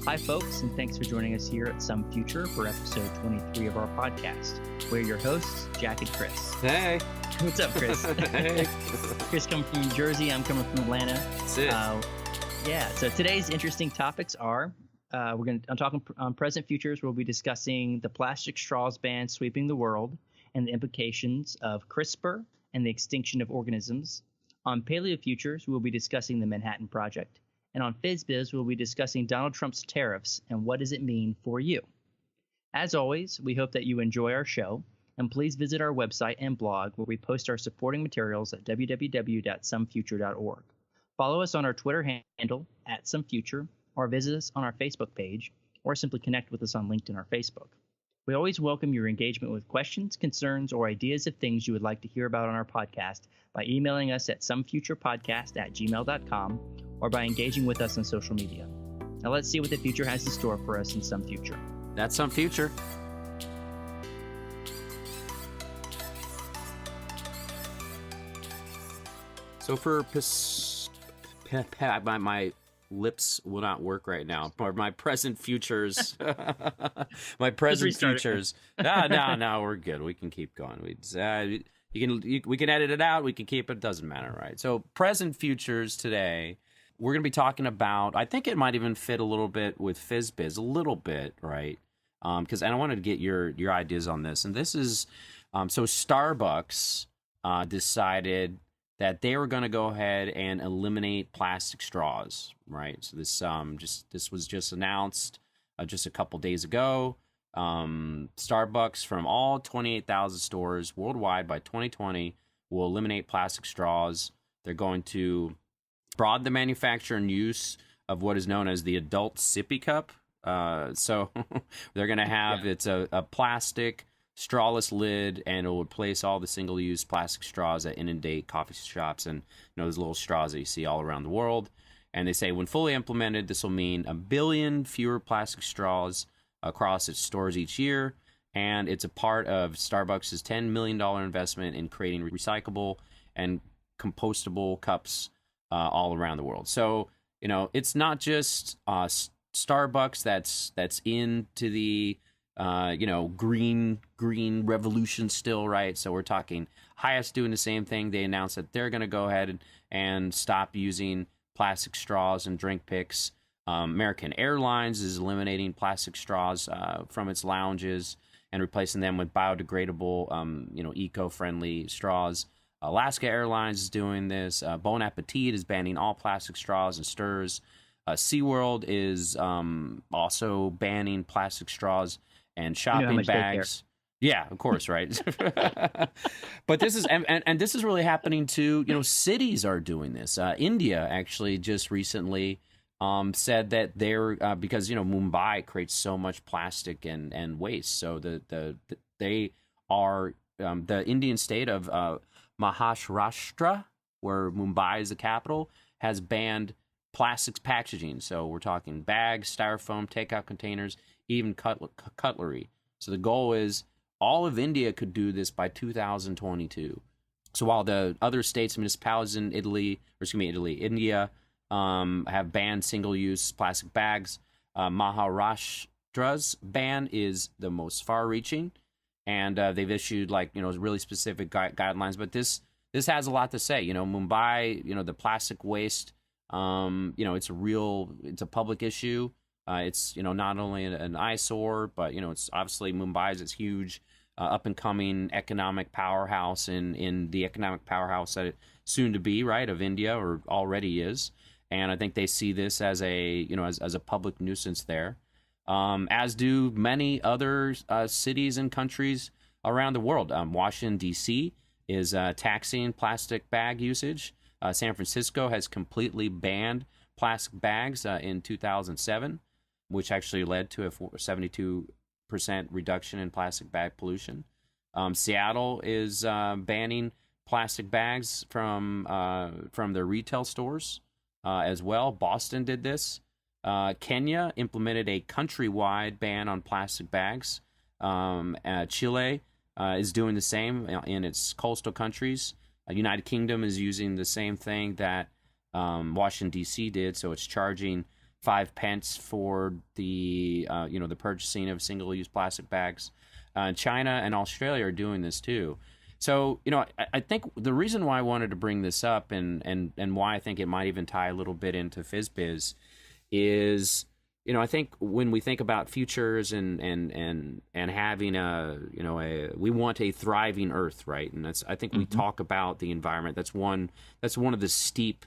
Hi, folks, and thanks for joining us here at Some Future for episode 23 of our podcast. We're your hosts, Jack and Chris. Hey. What's up, Chris? Hey. Chris coming from New Jersey. I'm coming from Atlanta. That's it. So today's interesting topics are, I'm talking on Present Futures. We'll be discussing the plastic straws ban sweeping the world and the implications of CRISPR and the extinction of organisms. On Paleo Futures, we'll be discussing the Manhattan Project. And on FizBiz, we'll be discussing Donald Trump's tariffs and what does it mean for you. As always, we hope that you enjoy our show, and please visit our website and blog where we post our supporting materials at www.somefuture.org. Follow us on our Twitter handle @somefuture, or visit us on our Facebook page, or simply connect with us on LinkedIn or Facebook. We always welcome your engagement with questions, concerns, or ideas of things you would like to hear about on our podcast by emailing us at somefuturepodcast@gmail.com or by engaging with us on social media. Now let's see what the future has in store for us in Some Future. That's Some Future. So for my lips will not work right now. Or my present futures. My present futures. No, we're good. We can keep going. We can edit it out. We can keep it. Doesn't matter, right? So present futures today. We're going to be talking about, I think it might even fit a little bit with FizBiz, a little bit, right? Because I wanted to get your ideas on this. And this is, so Starbucks decided that they were going to go ahead and eliminate plastic straws, right? So this was just announced just a couple days ago. Starbucks from all 28,000 stores worldwide by 2020 will eliminate plastic straws. They're going to broaden the manufacture and use of what is known as the adult sippy cup. So they're going to have, it's a plastic strawless lid, and it will replace all the single-use plastic straws that inundate coffee shops and those little straws that you see all around the world. And they say when fully implemented, this will mean 1 billion fewer plastic straws across its stores each year. And it's a part of Starbucks' $10 million investment in creating recyclable and compostable cups all around the world. So, it's not just Starbucks that's into the green revolution still, right? So we're talking Hyatt's doing the same thing. They announced that they're going to go ahead and stop using plastic straws and drink picks. American Airlines is eliminating plastic straws from its lounges and replacing them with biodegradable, eco-friendly straws. Alaska Airlines is doing this. Bon Appetit is banning all plastic straws and stirs. SeaWorld is also banning plastic straws and shopping bags. Yeah, of course, right? But this is and this is really happening too. Cities are doing this. India actually just recently said that they're because Mumbai creates so much plastic and waste. So they are the Indian state of Maharashtra, where Mumbai is the capital, has banned plastics packaging. So we're talking bags, styrofoam, takeout containers, even cutlery. So the goal is all of India could do this by 2022. So while the other states, municipalities in India have banned single-use plastic bags, Maharashtra's ban is the most far-reaching, and they've issued really specific guidelines. But this has a lot to say. Mumbai, the plastic waste. It's a public issue. It's not only an eyesore, but it's obviously Mumbai is this huge up and coming economic powerhouse in the economic powerhouse that it soon to be, right, of India, or already is. And I think they see this as as a public nuisance there, as do many other cities and countries around the world. Washington D.C. is taxing plastic bag usage. San Francisco has completely banned plastic bags in 2007, which actually led to a 72% reduction in plastic bag pollution. Seattle is banning plastic bags from their retail stores as well. Boston did this. Kenya implemented a countrywide ban on plastic bags. Chile is doing the same in its coastal countries. United Kingdom is using the same thing that Washington, D.C. did, so it's charging 5 pence for the the purchasing of single-use plastic bags. China and Australia are doing this too. So, I think the reason why I wanted to bring this up and why I think it might even tie a little bit into FizBiz is, I think when we think about futures and having we want a thriving Earth, right? And I think we talk about the environment. That's one of the steep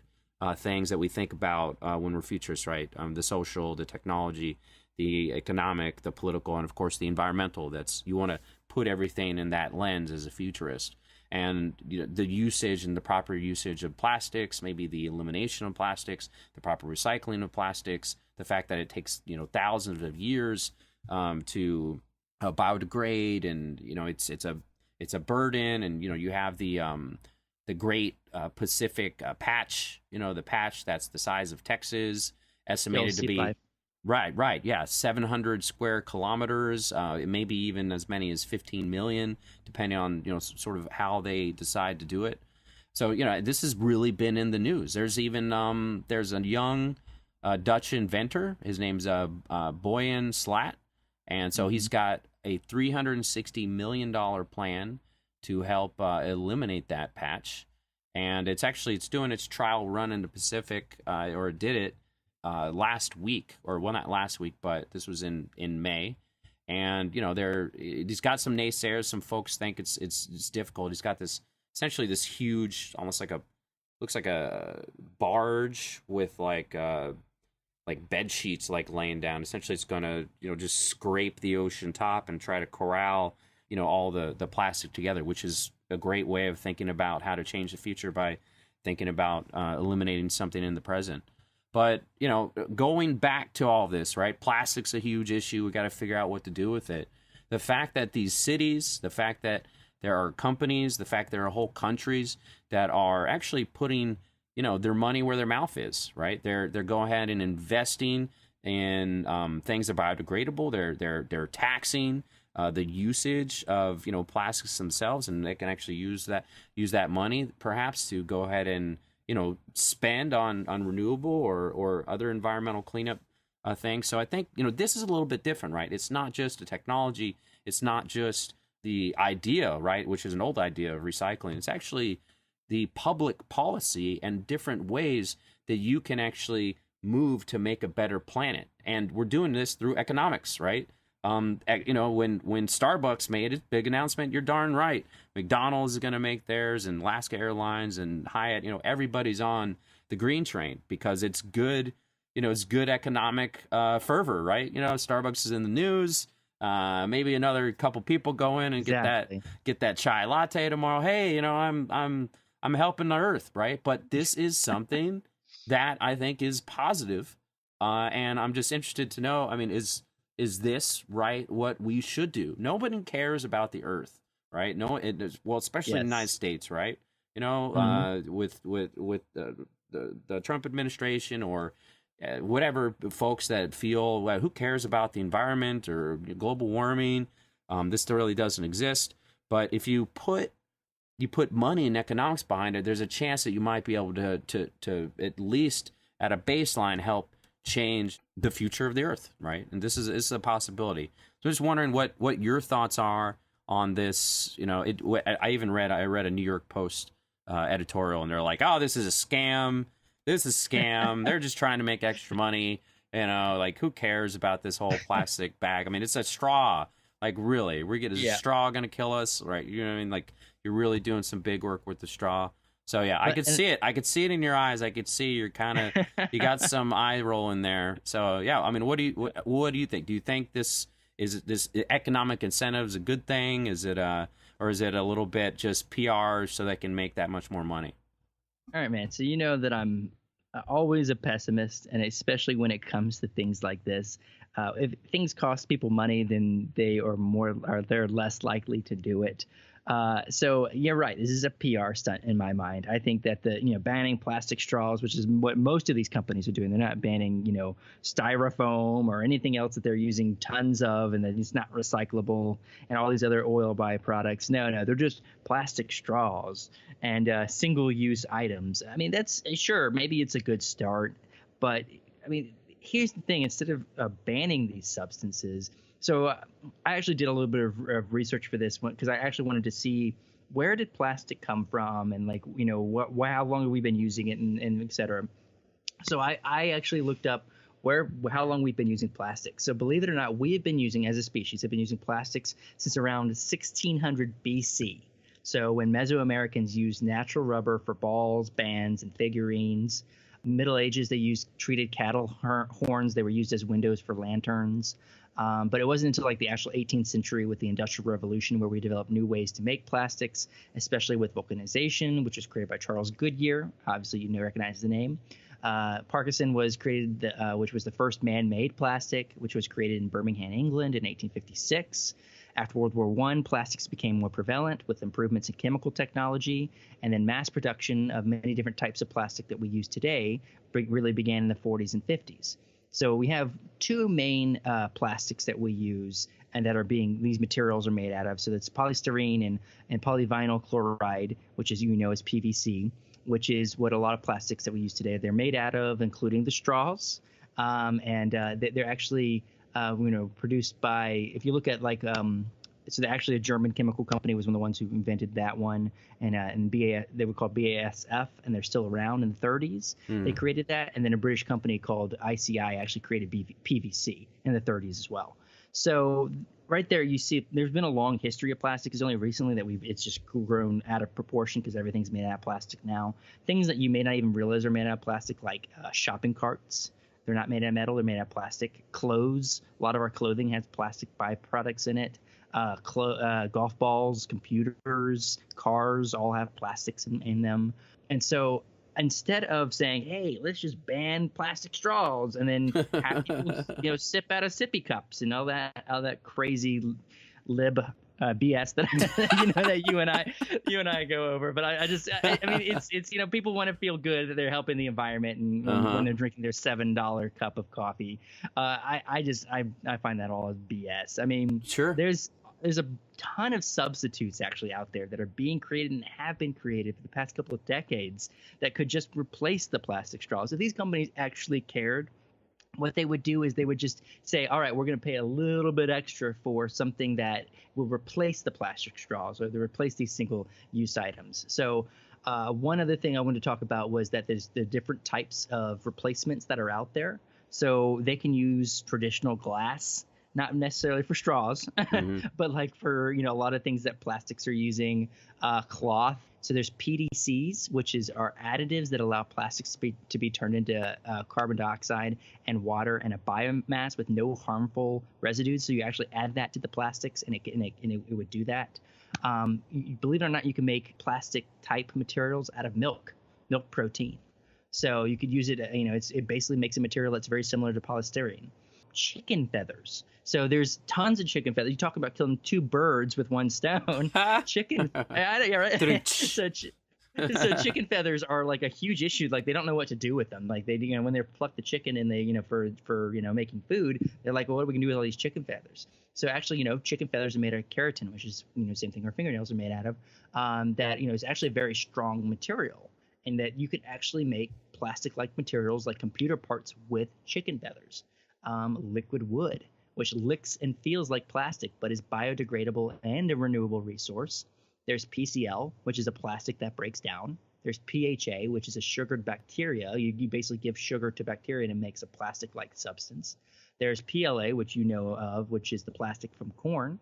things that we think about when we're futurists, right? The social, the technology, the economic, the political, and of course the environmental. You want to put everything in that lens as a futurist. And the usage and the proper usage of plastics, maybe the elimination of plastics, the proper recycling of plastics, the fact that it takes thousands of years to biodegrade, and it's a burden, and you have the Great Pacific Patch, the patch that's the size of Texas, estimated to be. Right. Yeah. 700 square kilometers. It may be even as many as 15 million, depending on, sort of how they decide to do it. So, this has really been in the news. There's even, there's a young Dutch inventor. His name's Boyan Slat. And so he's got a $360 million plan to help eliminate that patch. And it's doing its trial run in the Pacific, or it did it last week, or well, not last week, but this was in May. And he's got some naysayers. Some folks think it's difficult. He's got essentially this huge, almost looks like a barge with like bed sheets laying down. Essentially, it's gonna just scrape the ocean top and try to corral all the plastic together, which is a great way of thinking about how to change the future by thinking about eliminating something in the present. But, going back to all this, right? Plastic's a huge issue. We got to figure out what to do with it. The fact that these cities, the fact that there are companies, the fact there are whole countries that are actually putting, their money where their mouth is, right? They're going ahead and investing in things that are biodegradable. They're taxing the usage of, plastics themselves, and they can actually use that money perhaps to go ahead and spend on renewable or other environmental cleanup things. So I think, this is a little bit different, right? It's not just a technology. It's not just the idea, right, which is an old idea of recycling. It's actually the public policy and different ways that you can actually move to make a better planet. And we're doing this through economics, right? When Starbucks made its big announcement, you're darn right. McDonald's is going to make theirs, and Alaska Airlines and Hyatt. Everybody's on the green train because it's good. It's good economic fervor, right? Starbucks is in the news. Maybe another couple people go in and get that chai latte tomorrow. Hey, I'm helping the earth, right? But this is something that I think is positive, and I'm just interested to know. I mean, is this right what we should do? Nobody cares about the earth, right? No, especially in the United States, right? With the Trump administration or whatever folks that feel, well, who cares about the environment or global warming? This really doesn't exist. But if you put money and economics behind it, there's a chance that you might be able to at least at a baseline help change the future of the earth, right? And this is a possibility. So I'm just wondering what your thoughts are on this. I read a New York Post editorial, and they're like, oh, this is a scam. They're just trying to make extra money. Who cares about this whole plastic bag? I mean, it's a straw. Like, really, is a straw going to kill us? Right. You know what I mean? Like, you're really doing some big work with the straw. So yeah, I could see it. I could see it in your eyes. I could see you got some eye roll in there. So yeah, I mean, what do you think? Do you think this economic incentive is a good thing? Is it or is it a little bit just PR so they can make that much more money? All right, man. So you know that I'm always a pessimist, and especially when it comes to things like this. If things cost people money, then they're less likely to do it. So you're right. This is a PR stunt in my mind. I think that banning plastic straws, which is what most of these companies are doing. They're not banning, styrofoam or anything else that they're using tons of, and that it's not recyclable and all these other oil byproducts. No, they're just plastic straws and single-use items. I mean, that's sure. Maybe it's a good start, but I mean, here's the thing: instead of banning these substances, so I actually did a little bit of research for this one because I actually wanted to see where did plastic come from, and like how long have we been using it, and et cetera. So I actually looked up how long we've been using plastic. So believe it or not, we have been using, as a species, have been using plastics since around 1600 BC. So when Mesoamericans used natural rubber for balls, bands, and figurines. Middle Ages, they used treated cattle horns. They were used as windows for lanterns. But it wasn't until like the actual 18th century with the Industrial Revolution where we developed new ways to make plastics, especially with vulcanization, which was created by Charles Goodyear. Obviously, you recognize the name. Parkinson was created, which was the first man-made plastic, which was created in Birmingham, England in 1856. After World War I, plastics became more prevalent with improvements in chemical technology, and then mass production of many different types of plastic that we use today really began in the 40s and 50s. So we have two main plastics that we use and that these materials are made out of. So that's polystyrene and polyvinyl chloride, which is is PVC, which is what a lot of plastics that we use today they're made out of, including the straws. They're actually produced by, if you look at so actually a German chemical company was one of the ones who invented that one, and they were called BASF, and they're still around in the 30s. They created that, and then a British company called ICI actually created PVC in the 30s as well. So right there, you see there's been a long history of plastic. It's only recently that it's just grown out of proportion because everything's made out of plastic now. Things that you may not even realize are made out of plastic, like shopping carts. They're not made out of metal. They're made out of plastic. Clothes. A lot of our clothing has plastic byproducts in it. Golf balls, computers, cars all have plastics in them. And so instead of saying, hey, let's just ban plastic straws and then have people sip out of sippy cups and all that crazy lib BS that that you and I go over, but I mean it's people want to feel good that they're helping the environment and when they're drinking their $7 cup of coffee. I find that all as BS. I mean, sure, there's a ton of substitutes actually out there that are being created and have been created for the past couple of decades that could just replace the plastic straws. If these companies actually cared, what they would do is they would just say, all right, we're going to pay a little bit extra for something that will replace the plastic straws or to replace these single-use items. So one other thing I wanted to talk about was that there's the different types of replacements that are out there. So they can use traditional glass, not necessarily for straws, but like for, a lot of things that plastics are using, cloth. So there's PDCs, which are additives that allow plastics to be turned into carbon dioxide and water and a biomass with no harmful residues. So you actually add that to the plastics, and it would do that. Believe it or not, you can make plastic type materials out of milk protein. So you could use it. It basically makes a material that's very similar to polystyrene. Chicken feathers. So there's tons of chicken feathers. You talk about killing two birds with one stone. Chicken. Yeah, right. So chicken feathers are like a huge issue. Like they don't know what to do with them. Like they, when they pluck the chicken and they, for making food, they're like, well, what are we gonna do with all these chicken feathers? So actually, chicken feathers are made out of keratin, which is, same thing our fingernails are made out of. That is actually a very strong material, and that you could actually make plastic-like materials like computer parts with chicken feathers. Liquid wood, which licks and feels like plastic but is biodegradable and a renewable resource. There's PCl, which is a plastic that breaks down. There's PHA, which is a sugared bacteria. You basically give sugar to bacteria and it makes a plastic-like substance. There's PLA, which you know of, which is the plastic from corn,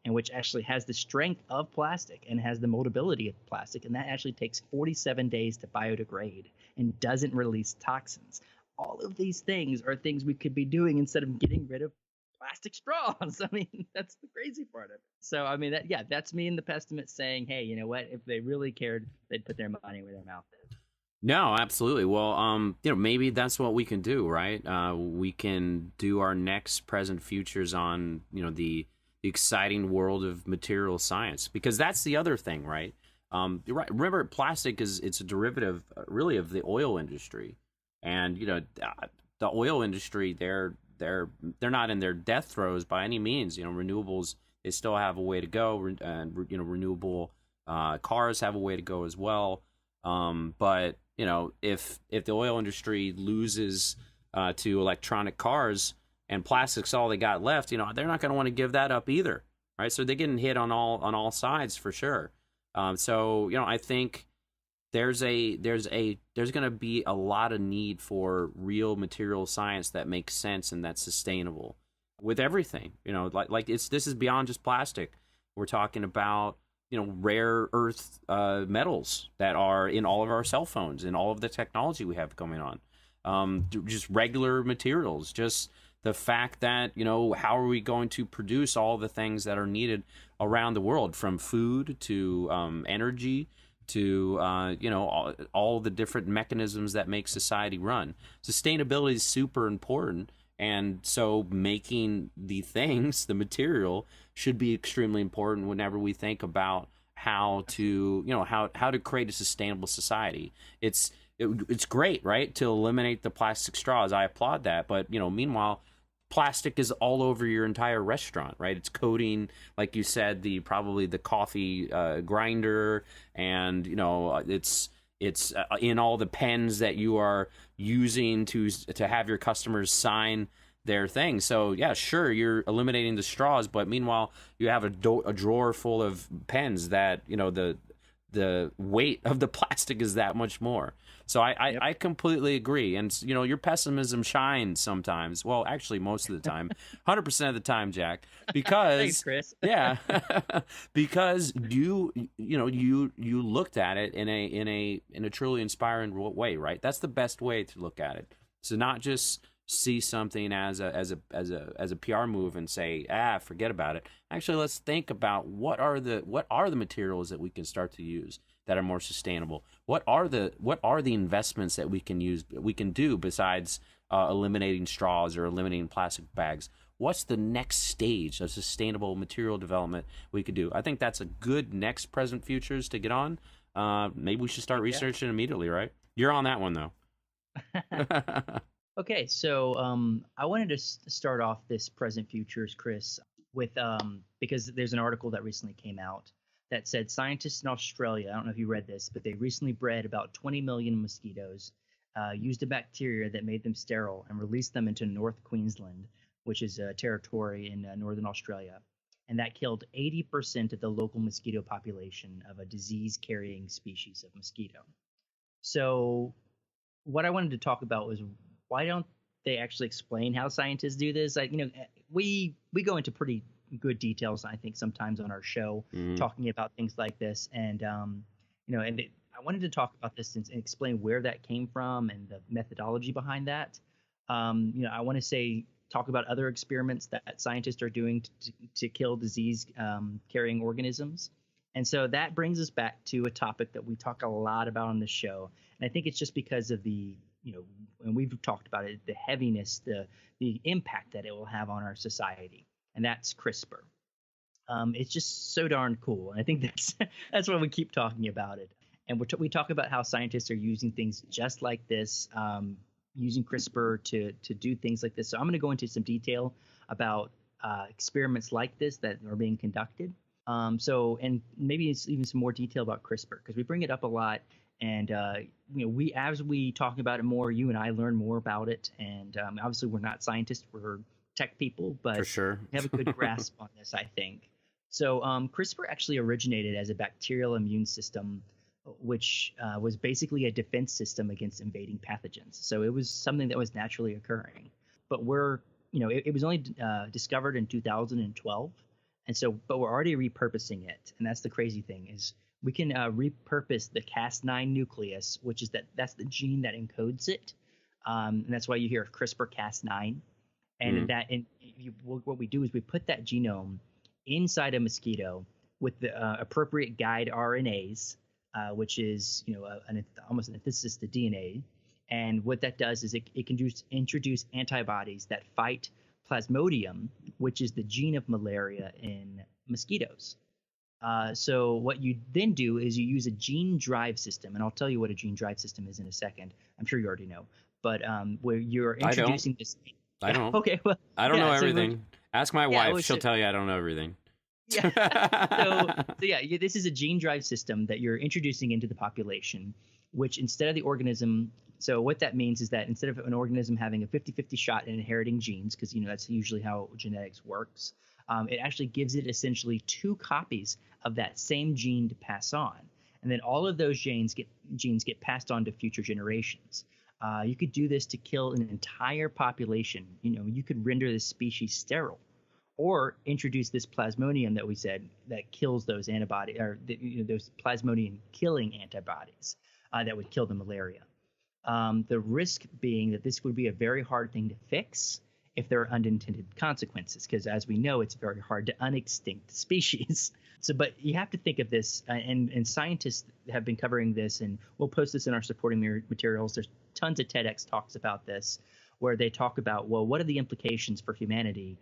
and which actually has the strength of plastic and has the moldability of plastic, and that actually takes 47 days to biodegrade and doesn't release toxins. All of these things are things we could be doing instead of getting rid of plastic straws. I mean, that's the crazy part of it. So, I mean, that's me in the pessimist saying, hey, you know what? If they really cared, they'd put their money where their mouth is. No, absolutely. Well, maybe that's what we can do, right? We can do our next present futures on, the exciting world of material science, because that's the other thing, right? You're right. Remember, plastic it's a derivative, really, of the oil industry. And the oil industry, they're not in their death throes by any means. Renewables, they still have a way to go, and renewable cars have a way to go as well. But if the oil industry loses to electronic cars, and plastic's all they got left. You know, they're not going to want to give that up either, right? So they're getting hit on all sides for sure. So you know, I think there's going to be a lot of need for real material science that makes sense and that's sustainable with everything. You know, like this is beyond just plastic. We're talking about, you know, rare earth metals that are in all of our cell phones and all of the technology we have going on. Just regular materials, just the fact that, you know, how are we going to produce all the things that are needed around the world, from food to energy to, you know, all the different mechanisms that make society run. Sustainability is super important. And so making the things, the material, should be extremely important whenever we think about how to, you know, how to create a sustainable society. It's great, right, to eliminate the plastic straws. I applaud that. But, you know, meanwhile, plastic is all over your entire restaurant, right? It's coating, like you said, probably the coffee grinder, and, you know, it's in all the pens that you are using to have your customers sign their thing. So yeah, sure, you're eliminating the straws, but meanwhile you have a drawer full of pens that, you know, the weight of the plastic is that much more. So I completely agree. And, you know, your pessimism shines sometimes. Well, actually, most of the time, 100% of the time, Jack, because Thanks, Chris. yeah, because you looked at it in a truly inspiring way, right? That's the best way to look at it. So not just see something as a PR move and say, forget about it. Actually, let's think about what are the materials that we can start to use that are more sustainable. What are the investments that we can do besides eliminating straws or eliminating plastic bags? What's the next stage of sustainable material development we could do? I think that's a good next present futures to get on. Maybe we should start researching immediately, right? You're on that one though. Okay, so I wanted to start off this present futures, Chris, with because there's an article that recently came out that said scientists in Australia, I don't know if you read this, but they recently bred about 20 million mosquitoes, used a bacteria that made them sterile, and released them into North Queensland, which is a territory in northern Australia. And that killed 80% of the local mosquito population of a disease-carrying species of mosquito. So what I wanted to talk about was, why don't they actually explain how scientists do this? Like, you know, we go into pretty good details, I think, sometimes on our show, talking about things like this. And, you know, I wanted to talk about this and explain where that came from and the methodology behind that. You know, I want to talk about other experiments that scientists are doing to kill disease carrying organisms. And so that brings us back to a topic that we talk a lot about on the show. And I think it's just because of the, you know, and we've talked about it, the heaviness, the impact that it will have on our society. And that's CRISPR. It's just so darn cool. And I think that's why we keep talking about it. And we talk about how scientists are using things just like this, using CRISPR to do things like this. So I'm going to go into some detail about experiments like this that are being conducted. And maybe it's even some more detail about CRISPR, because we bring it up a lot. And, you know, as we talk about it more, you and I learn more about it. And obviously we're not scientists, we're tech people, but for sure. we have a good grasp on this, I think. So CRISPR actually originated as a bacterial immune system, which was basically a defense system against invading pathogens. So it was something that was naturally occurring. But it was only discovered in 2012. And so, but we're already repurposing it. And that's the crazy thing, is we can repurpose the Cas9 nucleus, which is that's the gene that encodes it. And that's why you hear CRISPR-Cas9. And what we do is we put that genome inside a mosquito with the appropriate guide RNAs, which is, you know, almost an antithesis to DNA. And what that does is it can introduce antibodies that fight Plasmodium, which is the gene of malaria in mosquitoes. So what you then do is you use a gene drive system, and I'll tell you what a gene drive system is in a second. I'm sure you already know, but where you're introducing this. I don't. Okay, well, I don't know everything. So ask my wife; she'll tell you I don't know everything. Yeah. So this is a gene drive system that you're introducing into the population, which instead of the organism So what that means is that instead of an organism having a 50-50 shot in inheriting genes, because that's usually how genetics works, it actually gives it essentially 2 copies of that same gene to pass on, and then all of those genes get passed on to future generations. You could do this to kill an entire population. You could render this species sterile, or introduce this plasmodium that we said that kills those antibodies, or those plasmodium killing antibodies that would kill the malaria. The risk being that this would be a very hard thing to fix if there are unintended consequences, because as we know, it's very hard to unextinct species. But you have to think of this, and scientists have been covering this, and we'll post this in our supporting materials. There's tons of TEDx talks about this, where they talk about, well, what are the implications for humanity?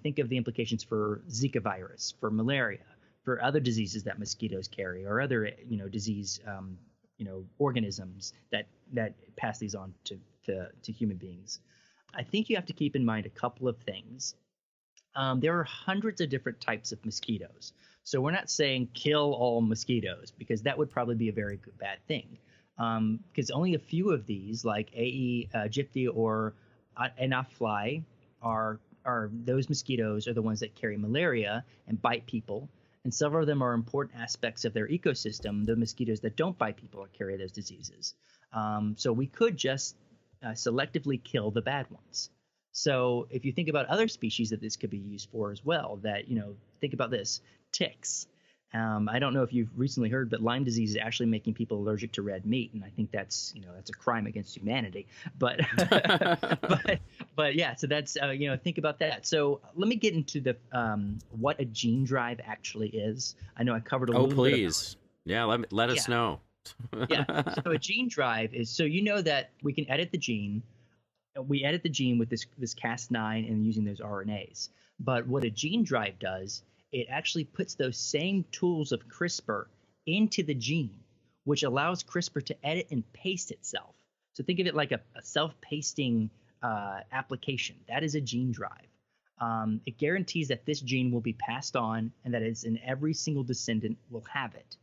Think of the implications for Zika virus, for malaria, for other diseases that mosquitoes carry, or other disease organisms that pass these on to human beings. I think you have to keep in mind a couple of things. There are hundreds of different types of mosquitoes. So we're not saying kill all mosquitoes, because that would probably be a very bad thing. Because only a few of these, like aegypti or Anopheles, are those mosquitoes are the ones that carry malaria and bite people. And several of them are important aspects of their ecosystem, the mosquitoes that don't bite people or carry those diseases. So we could just selectively kill the bad ones. So if you think about other species that this could be used for as well, that, think about this, ticks. I don't know if you've recently heard, but Lyme disease is actually making people allergic to red meat, and I think that's a crime against humanity. But but yeah, so that's think about that. So let me get into the what a gene drive actually is. I know I covered a little bit. Oh, please, yeah, let us know. Yeah, so a gene drive is, so that we can edit the gene. We edit the gene with this Cas9 and using those RNAs. But what a gene drive does, it actually puts those same tools of CRISPR into the gene, which allows CRISPR to edit and paste itself. So think of it like a self-pasting application. That is a gene drive. It guarantees that this gene will be passed on, and that it's in every single descendant will have it.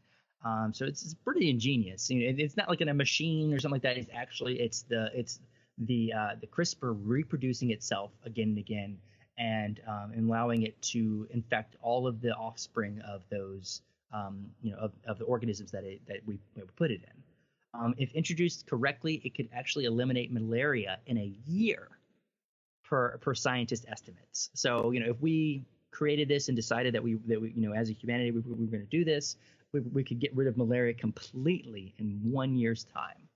So it's pretty ingenious. It's not like in a machine or something like that. It's actually the CRISPR reproducing itself again and again, and allowing it to infect all of the offspring of those, of the organisms that we put it in. If introduced correctly, it could actually eliminate malaria in a year, per scientist estimates. So, if we created this and decided that we as a humanity we were going to do this, we could get rid of malaria completely in 1 year's time.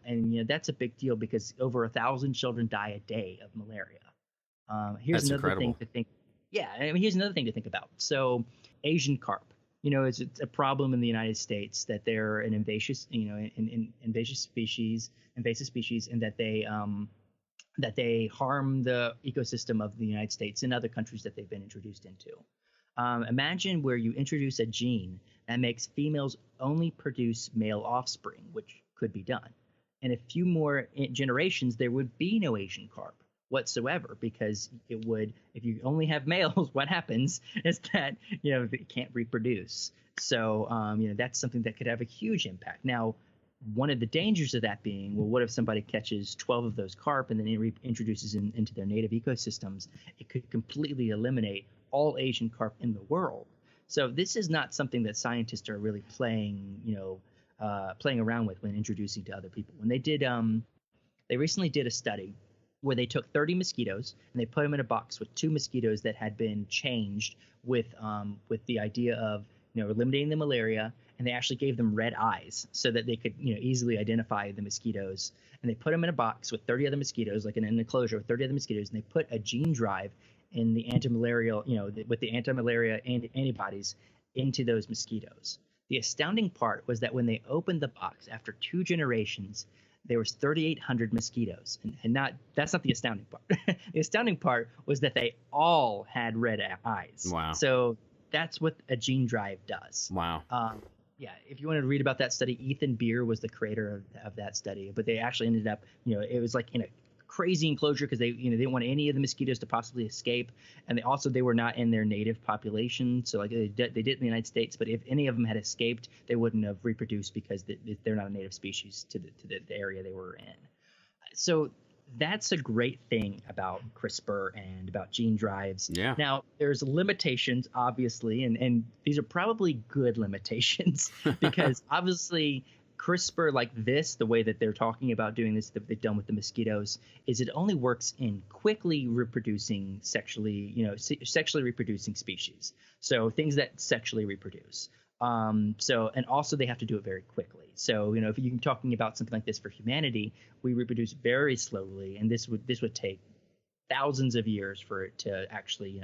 And that's a big deal, because over 1,000 children die a day of malaria. Here's That's another incredible. thing to think. Yeah, here's another thing to think about. So Asian carp, it's a problem in the United States that they're an invasive species, and that they harm the ecosystem of the United States and other countries that they've been introduced into. Imagine where you introduce a gene that makes females only produce male offspring, which could be done. In a few more generations, there would be no Asian carp whatsoever, because it would, if you only have males, what happens is that it can't reproduce. So that's something that could have a huge impact. Now, one of the dangers of that being, well, what if somebody catches 12 of those carp and then introduces into their native ecosystems? It could completely eliminate all Asian carp in the world. So this is not something that scientists are really playing around with when introducing to other people. When they recently did a study where they took 30 mosquitoes and they put them in a box with 2 mosquitoes that had been changed with the idea of eliminating the malaria, and they actually gave them red eyes so that they could easily identify the mosquitoes. And they put them in a box with 30 other mosquitoes, like in an enclosure with 30 other mosquitoes, and they put a gene drive in the anti-malarial, with the anti-malaria antibodies into those mosquitoes. The astounding part was that when they opened the box after 2 generations, there was 3,800 mosquitoes, and that's not the astounding part. The astounding part was that they all had red eyes. Wow! So that's what a gene drive does. Wow! Yeah, if you want to read about that study, Ethan Beer was the creator of that study, but they actually ended up, it was like in a crazy enclosure because they didn't want any of the mosquitoes to possibly escape, and they were not in their native population. So like they did in the United States, but if any of them had escaped, they wouldn't have reproduced because they're not a native species to the area they were in. So that's a great thing about CRISPR and about gene drives. Yeah. Now, there's limitations, obviously, and these are probably good limitations because obviously CRISPR like this, the way that they're talking about doing this, that they've done with the mosquitoes, is it only works in quickly reproducing sexually reproducing species. So things that sexually reproduce. And also they have to do it very quickly. So, if you're talking about something like this for humanity, we reproduce very slowly, and this would take thousands of years for it to actually,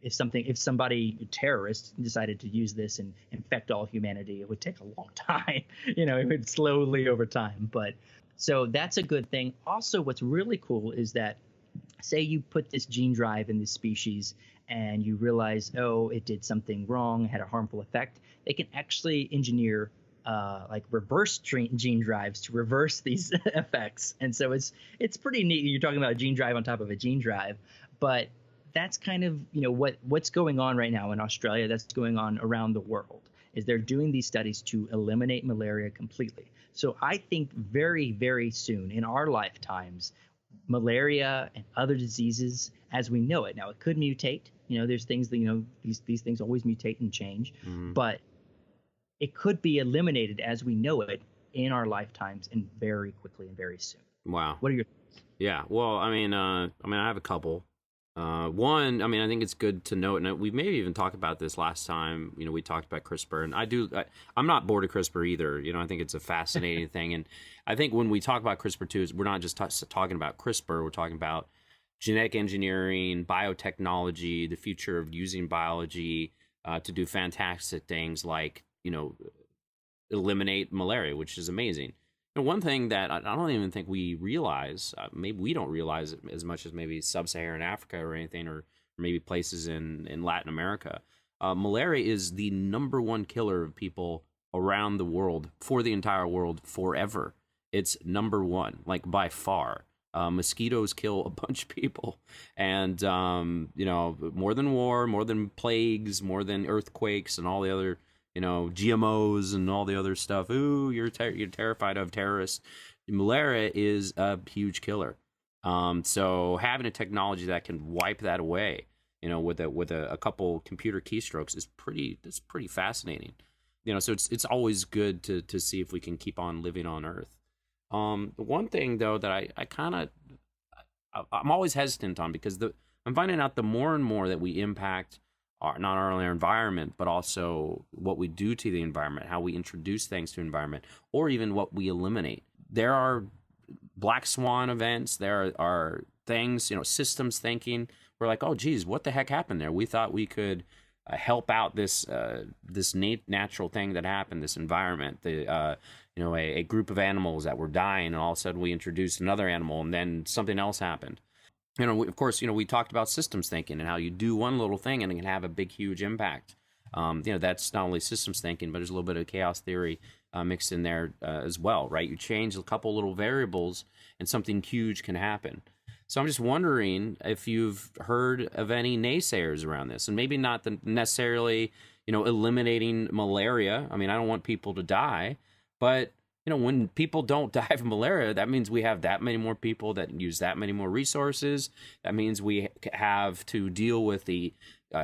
if somebody, a terrorist, decided to use this and infect all humanity, it would take a long time. It would slowly over time. But so that's a good thing. Also, what's really cool is that, say you put this gene drive in this species and you realize, oh, it did something wrong, had a harmful effect, they can actually engineer like reverse gene drives to reverse these effects. And so it's pretty neat. You're talking about a gene drive on top of a gene drive, but that's kind of, what's going on right now in Australia, that's going on around the world, is they're doing these studies to eliminate malaria completely. So I think very, very soon in our lifetimes, malaria and other diseases as we know it. Now, it could mutate. There's things that, these things always mutate and change, but it could be eliminated as we know it in our lifetimes and very quickly and very soon. Wow. What are your thoughts? Yeah. Well, I have a couple. One, I think it's good to note, and we maybe even talked about this last time, we talked about CRISPR, and I'm not bored of CRISPR either. I think it's a fascinating thing. And I think when we talk about CRISPR too, we're not just talking about CRISPR, we're talking about genetic engineering, biotechnology, the future of using biology to do fantastic things like, eliminate malaria, which is amazing. One thing that I don't even think we realize, maybe we don't realize it as much as maybe sub-Saharan Africa or anything, or maybe places in Latin America, malaria is the number one killer of people around the world, for the entire world, forever. It's number one, like by far. Mosquitoes kill a bunch of people, and more than war, more than plagues, more than earthquakes and all the other GMOs and all the other stuff. Ooh, you're terrified of terrorists. Malaria is a huge killer. So having a technology that can wipe that away, with a couple computer keystrokes is pretty fascinating. So it's always good to see if we can keep on living on Earth. The one thing though that I'm always hesitant on, because I'm finding out the more and more that we impact not only our environment, but also what we do to the environment, how we introduce things to the environment, or even what we eliminate. There are black swan events. There are things, systems thinking. We're like, oh, geez, what the heck happened there? We thought we could help out this natural thing that happened, this environment, a group of animals that were dying, and all of a sudden we introduced another animal, and then something else happened. Of course, we talked about systems thinking and how you do one little thing and it can have a big, huge impact. That's not only systems thinking, but there's a little bit of chaos theory mixed in there as well, right? You change a couple little variables and something huge can happen. So I'm just wondering if you've heard of any naysayers around this, and maybe not necessarily, eliminating malaria. I don't want people to die, but when people don't die from malaria, that means we have that many more people that use that many more resources. That means we have to deal with the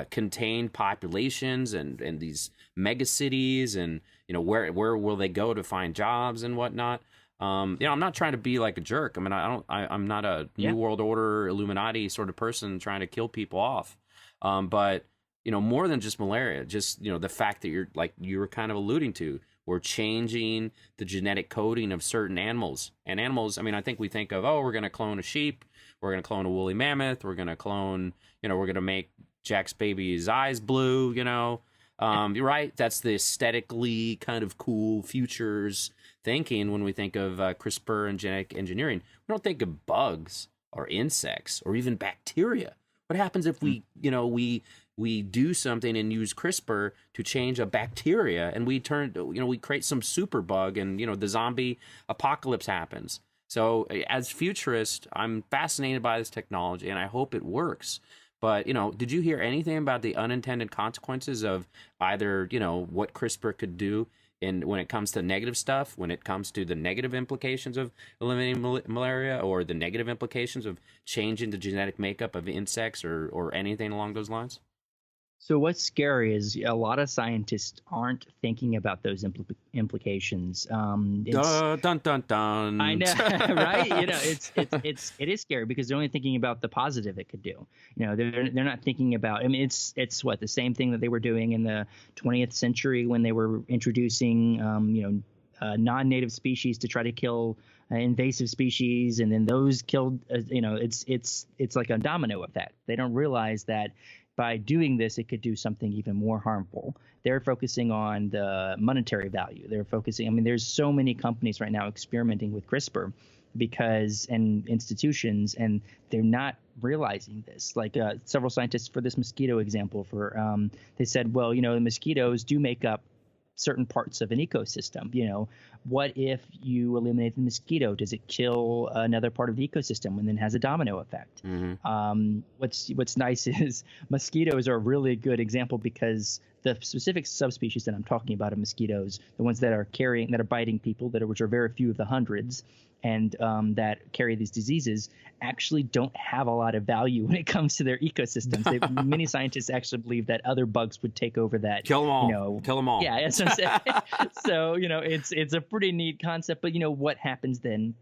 contained populations and these mega cities, and where will they go to find jobs and whatnot. I'm not trying to be like a jerk. I'm not a New World Order Illuminati sort of person trying to kill people off. But more than just malaria, just the fact that you were kind of alluding to. We're changing the genetic coding of certain animals. And animals, I think we think of, we're going to clone a sheep, we're going to clone a woolly mammoth, we're going to clone, we're going to make Jack's baby's eyes blue, you're right. That's the aesthetically kind of cool futures thinking when we think of CRISPR and genetic engineering. We don't think of bugs or insects or even bacteria. What happens if we do something and use CRISPR to change a bacteria, and we create some super bug, and the zombie apocalypse happens? So as futurist, I'm fascinated by this technology, and I hope it works. But, did you hear anything about the unintended consequences of either, what CRISPR could do when it comes to negative stuff, when it comes to the negative implications of eliminating malaria, or the negative implications of changing the genetic makeup of insects, or anything along those lines? So what's scary is a lot of scientists aren't thinking about those implications. Dun dun dun dun. I know, right? It is scary because they're only thinking about the positive it could do. They're not thinking about. I mean, it's what the same thing that they were doing in the 20th century when they were introducing, non-native species to try to kill invasive species, and then those killed. It's like a domino effect. They don't realize that by doing this, it could do something even more harmful. They're focusing on the monetary value. They're focusing. I mean, there's so many companies right now experimenting with CRISPR and institutions, and they're not realizing this. Like several scientists for this mosquito example, they said, well, the mosquitoes do make up certain parts of an ecosystem. What if you eliminate the mosquito? Does it kill another part of the ecosystem and then has a domino effect? Mm-hmm. What's nice is mosquitoes are a really good example because the specific subspecies that I'm talking about of mosquitoes, the ones that are biting people, which are very few of the hundreds, and that carry these diseases, actually don't have a lot of value when it comes to their ecosystems. Many scientists actually believe that other bugs would take over that. Kill them all. Kill them all. Yeah, that's what I'm saying. So, it's a pretty neat concept. But, what happens then?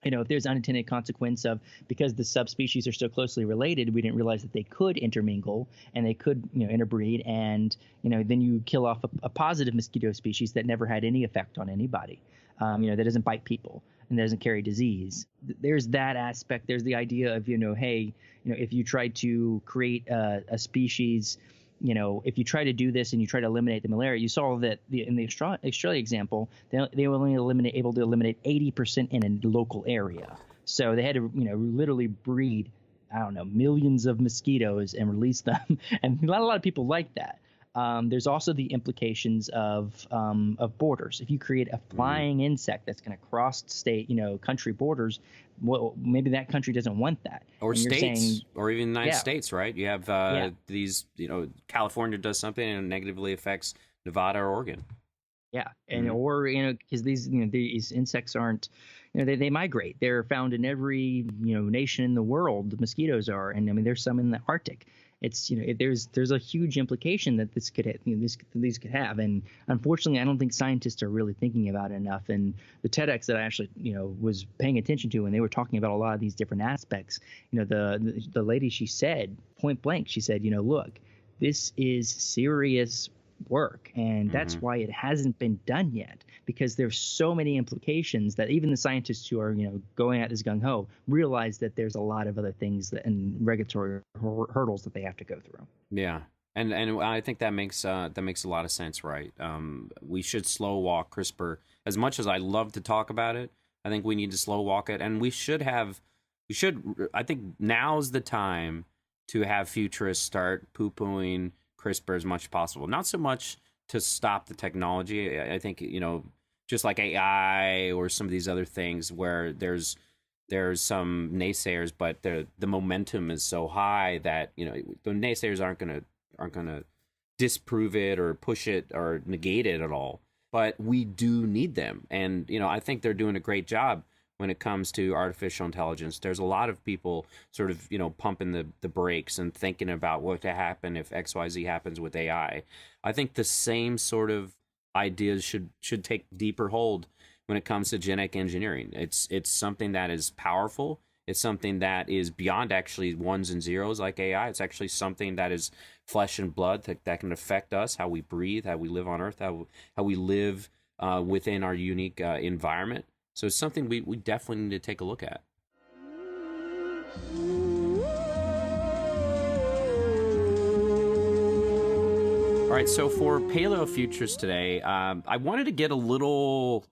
If there's unintended consequence of, because the subspecies are so closely related, we didn't realize that they could intermingle and they could, interbreed. And, then you kill off a positive mosquito species that never had any effect on anybody, that doesn't bite people and doesn't carry disease. There's that aspect. There's the idea of, hey, if you try to create a species, if you try to do this and you try to eliminate the malaria, you saw that in the Australia example, they were only able to eliminate 80% in a local area. So they had to, literally breed, I don't know, millions of mosquitoes and release them. And not a lot of people like that. There's also the implications of borders. If you create a flying insect that's going to cross state, country borders, well, maybe that country doesn't want that. Or states, or even the United States, right? You have these, California does something and it negatively affects Nevada or Oregon. Yeah, and or because these insects aren't, they migrate. They're found in every nation in the world. The mosquitoes are, and I mean there's some in the Arctic. It's there's a huge implication that these could have, and unfortunately I don't think scientists are really thinking about it enough. And the TEDx that I actually was paying attention to when they were talking about a lot of these different aspects, the lady, she said point blank, she said, look, this is serious work, and that's why it hasn't been done yet, because there's so many implications that even the scientists who are going at this gung-ho realize that there's a lot of other things and regulatory hurdles that they have to go through. Yeah, and I think that makes a lot of sense, right? We should slow walk CRISPR. As much as I love to talk about it, I think we need to slow walk it, and I think now's the time to have futurists start poo-pooing CRISPR as much as possible. Not so much to stop the technology. I think, just like AI or some of these other things where there's some naysayers, but the momentum is so high that, the naysayers aren't gonna disprove it or push it or negate it at all. But we do need them. And, I think they're doing a great job when it comes to artificial intelligence. There's a lot of people sort of, pumping the brakes and thinking about what to happen if XYZ happens with AI. I think the same sort of ideas should take deeper hold when it comes to genetic engineering. It's something that is powerful. It's something that is beyond actually ones and zeros like AI. It's actually something that is flesh and blood that can affect us, how we breathe, how we live on Earth, how we live within our unique environment. So it's something we definitely need to take a look at. All right, so for Paleo Futures today, I wanted to get a little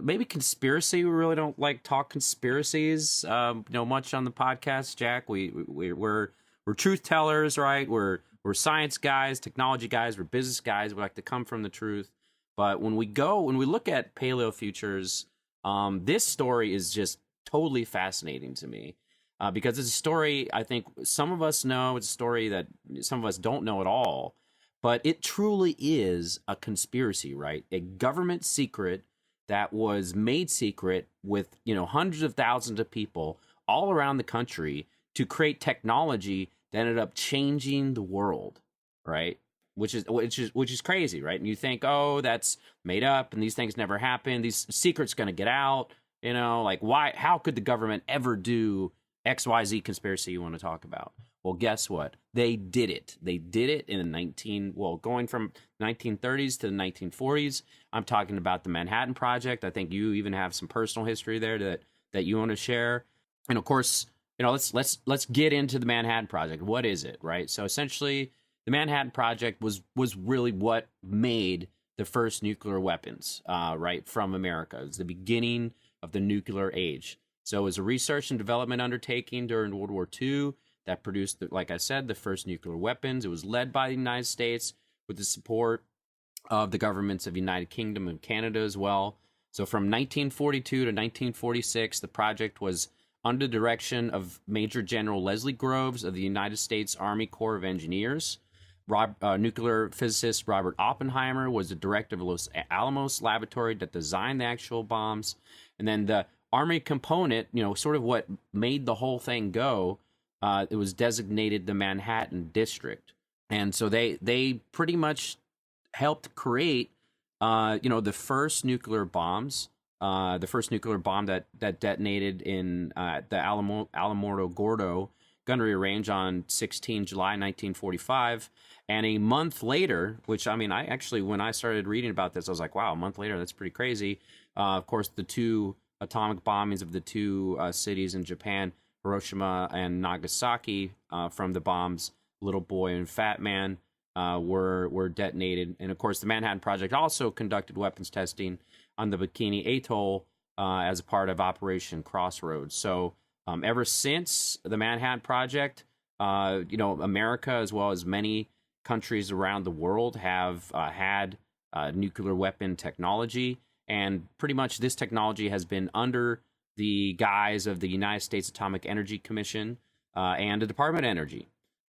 maybe conspiracy. We really don't like talk conspiracies, much on the podcast, Jack. We're truth tellers, right? We're science guys, technology guys, we're business guys. We like to come from the truth. But when we look at Paleo Futures, this story is just totally fascinating to me because it's a story I think some of us know. It's a story that some of us don't know at all. But it truly is a conspiracy, right? A government secret that was made secret with, hundreds of thousands of people all around the country to create technology that ended up changing the world, right? Which is crazy, right? And you think, oh, that's made up, and these things never happen. These secrets going to get out, like why? How could the government ever do XYZ conspiracy you want to talk about? Well, guess what? They did it. They did it in going from 1930s to the 1940s. I'm talking about the Manhattan Project. I think you even have some personal history there that you want to share. And of course, let's get into the Manhattan Project. What is it, right? So essentially, the Manhattan Project was really what made the first nuclear weapons, right, from America. It was the beginning of the nuclear age. So it was a research and development undertaking during World War II that produced, like I said, the first nuclear weapons. It was led by the United States with the support of the governments of the United Kingdom and Canada as well. So from 1942 to 1946, the project was under the direction of Major General Leslie Groves of the United States Army Corps of Engineers. Nuclear physicist Robert Oppenheimer was the director of Los Alamos Laboratory that designed the actual bombs. And then the Army component, sort of what made the whole thing go, it was designated the Manhattan District. And so they pretty much helped create, the first nuclear bombs, the first nuclear bomb that detonated in the Alamogordo Gordo gunnery range on 16 July 1945. And a month later, which, I actually, when I started reading about this, I was like, wow, a month later, that's pretty crazy. Of course, the two atomic bombings of the two cities in Japan, Hiroshima and Nagasaki, from the bombs Little Boy and Fat Man, were detonated. And of course, the Manhattan Project also conducted weapons testing on the Bikini Atoll as a part of Operation Crossroads. So ever since the Manhattan Project, America, as well as many countries around the world, have had nuclear weapon technology. And pretty much this technology has been under the guise of the United States Atomic Energy Commission and the Department of Energy.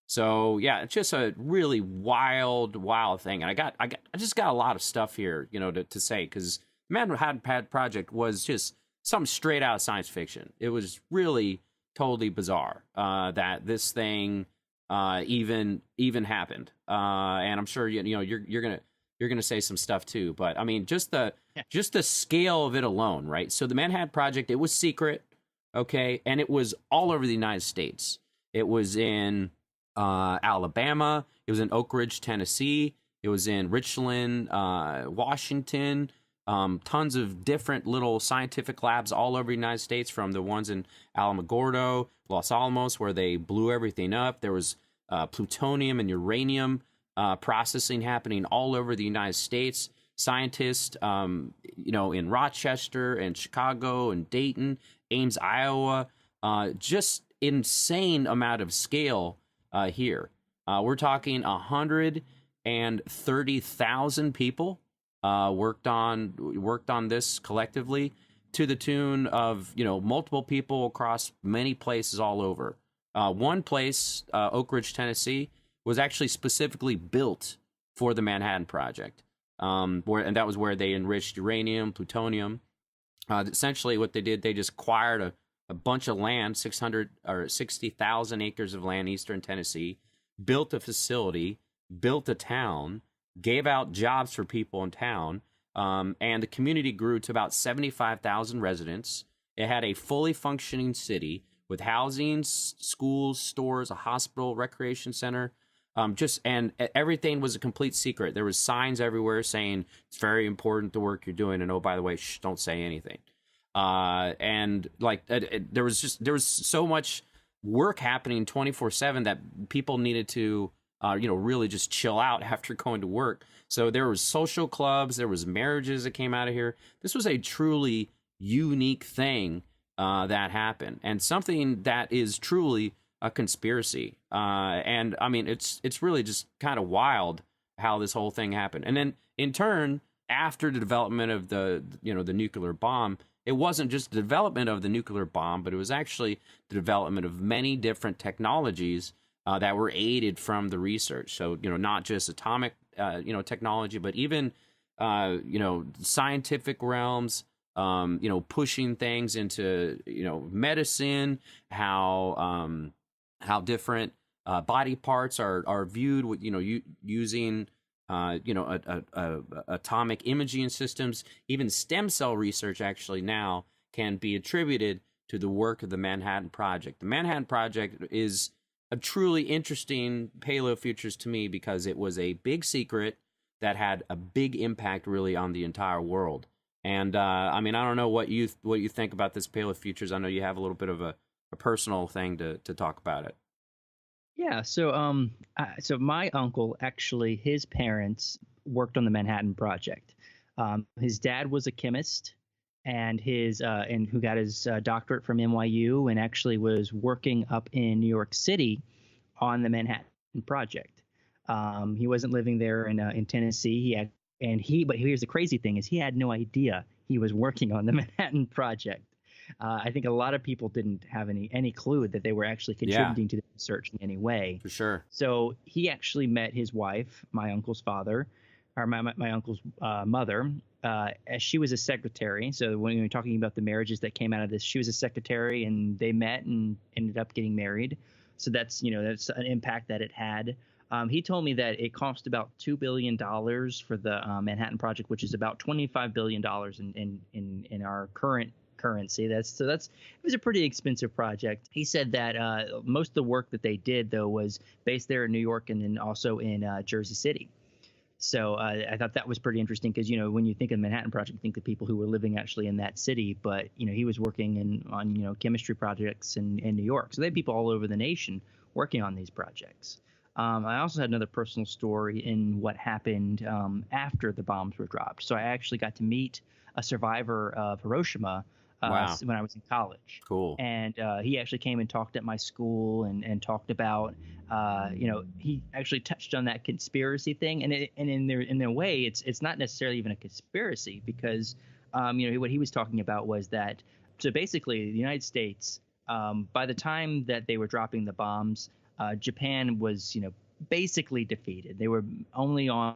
So yeah, it's just a really wild thing. And I just got a lot of stuff here, to say, because the Manhattan Project was just something straight out of science fiction. It was really totally bizarre that this thing even happened. And I'm sure you're gonna say some stuff too. But just the scale of it alone, right? So the Manhattan Project, it was secret, okay, and it was all over the United States. It was in Alabama. It was in Oak Ridge, Tennessee. It was in Richland, Washington. Tons of different little scientific labs all over the United States, from the ones in Alamogordo, Los Alamos, where they blew everything up. There was plutonium and uranium processing happening all over the United States. Scientists, in Rochester and Chicago and Dayton, Ames, Iowa, just insane amount of scale here. We're talking 130,000 people worked on this collectively, to the tune of multiple people across many places all over. One place, Oak Ridge, Tennessee, was actually specifically built for the Manhattan Project, and that was where they enriched uranium, plutonium. Essentially, what they did, they just acquired a bunch of land, 60,000 acres of land, eastern Tennessee, built a facility, built a town, gave out jobs for people in town, and the community grew to about 75,000 residents. It had a fully functioning city with housing, schools, stores, a hospital, recreation center. And everything was a complete secret. There was signs everywhere saying it's very important the work you're doing, and oh, by the way, don't say anything. And there was so much work happening 24/7 that people needed to really just chill out after going to work. So there was social clubs, there was marriages that came out of here. This was a truly unique thing that happened, and something that is truly a conspiracy. And it's really just kind of wild how this whole thing happened. And then in turn, after the development of the nuclear bomb, it wasn't just the development of the nuclear bomb, but it was actually the development of many different technologies that were aided from the research. So, not just atomic, technology, but even, scientific realms, pushing things into, medicine, how different body parts are viewed with, using, atomic imaging systems. Even stem cell research actually now can be attributed to the work of the Manhattan Project. The Manhattan Project is a truly interesting Paleo Futures to me because it was a big secret that had a big impact really on the entire world. And I don't know what you think about this Paleo Futures. I know you have a little bit of a personal thing to talk about it. Yeah, so my uncle, actually, his parents worked on the Manhattan Project. His dad was a chemist, and who got his doctorate from NYU, and actually was working up in New York City on the Manhattan Project. He wasn't living there in Tennessee. But here's the crazy thing: is he had no idea he was working on the Manhattan Project. I think a lot of people didn't have any clue that they were actually contributing to the research in any way. For sure. So he actually met his wife, my uncle's father, or my uncle's mother, as she was a secretary. So when you're talking about the marriages that came out of this, she was a secretary, and they met and ended up getting married. So that's an impact that it had. He told me that it cost about $2 billion for the Manhattan Project, which is about $25 billion in our current currency. It was a pretty expensive project. He said that most of the work that they did, though, was based there in New York and then also in Jersey City. So I thought that was pretty interesting because, when you think of the Manhattan Project, you think of people who were living actually in that city. But, he was working on chemistry projects in New York. So they had people all over the nation working on these projects. I also had another personal story in what happened after the bombs were dropped. So I actually got to meet a survivor of Hiroshima when I was in college. Cool. And he actually came and talked at my school and talked about, he actually touched on that conspiracy thing. And in a way, it's not necessarily even a conspiracy because, what he was talking about was that, so basically the United States, by the time that they were dropping the bombs, Japan was, basically defeated. They were only on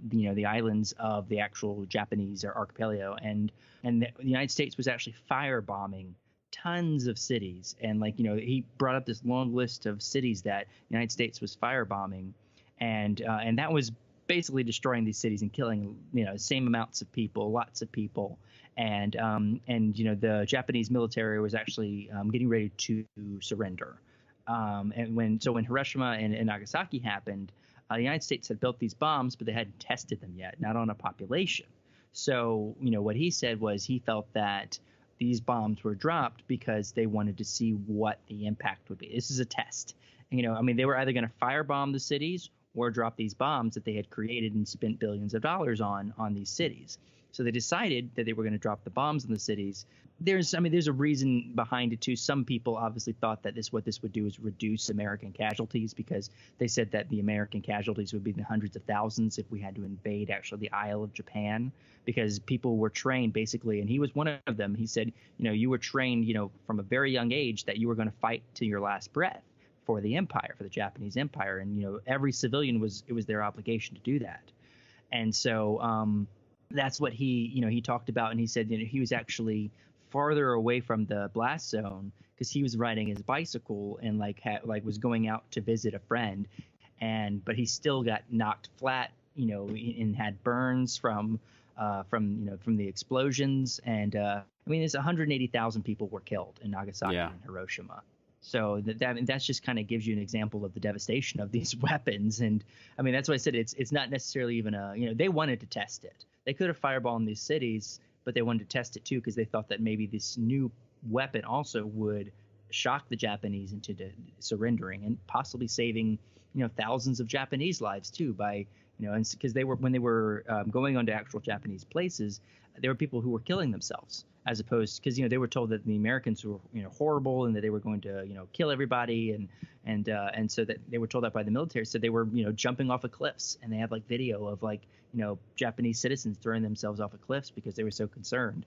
the islands of the actual Japanese or archipelago, and the United States was actually firebombing tons of cities. And he brought up this long list of cities that the United States was firebombing, and that was basically destroying these cities and killing same amounts of people, lots of people. And the Japanese military was actually getting ready to surrender. And when Hiroshima and Nagasaki happened, the United States had built these bombs, but they hadn't tested them yet, not on a population. So, what he said was he felt that these bombs were dropped because they wanted to see what the impact would be. This is a test. They were either going to firebomb the cities or drop these bombs that they had created and spent billions of dollars on these cities. So they decided that they were going to drop the bombs in the cities. There's a reason behind it too. Some people obviously thought that what this would do is reduce American casualties because they said that the American casualties would be in the hundreds of thousands if we had to invade actually the Isle of Japan, because people were trained basically, and he was one of them. He said, you were trained, from a very young age that you were going to fight to your last breath for the empire, for the Japanese empire, and every civilian was their obligation to do that. And so that's what he talked about, and he said he was actually farther away from the blast zone because he was riding his bicycle and was going out to visit a friend, but he still got knocked flat, and had burns from the explosions. And there's 180,000 people were killed in Nagasaki and Hiroshima. So that's just kind of gives you an example of the devastation of these weapons. And that's why I said it's not necessarily even they wanted to test it. They could have firebombed these cities, but they wanted to test it too because they thought that maybe this new weapon also would shock the Japanese into surrendering and possibly saving thousands of Japanese lives too by because when they were going onto actual Japanese places, there were people who were killing themselves as opposed because they were told that the Americans were horrible and that they were going to kill everybody and so that they were told that by the military. So they were jumping off of cliffs, and they have video of Japanese citizens throwing themselves off of cliffs because they were so concerned.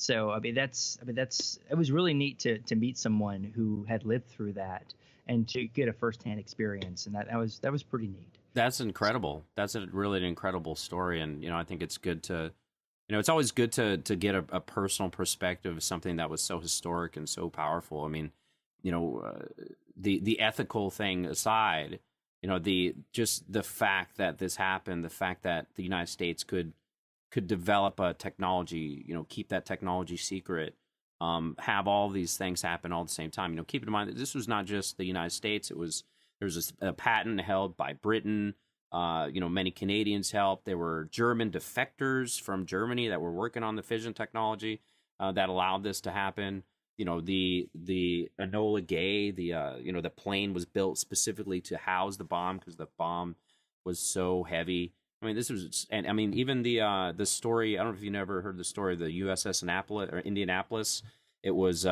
So it was really neat to meet someone who had lived through that and to get a firsthand experience, and that was pretty neat. That's incredible. That's really an incredible story, and I think it's good to, it's always good to get a personal perspective of something that was so historic and so powerful. I mean, the ethical thing aside, the fact that this happened, the fact that the United States could develop a technology, keep that technology secret, have all these things happen all at the same time. Keep in mind that this was not just the United States. There was a patent held by Britain. Many Canadians helped. There were German defectors from Germany that were working on the fission technology that allowed this to happen. The Enola Gay, the plane was built specifically to house the bomb because the bomb was so heavy. I mean, even the story. I don't know if you never heard the story of the USS Annapolis or Indianapolis. It was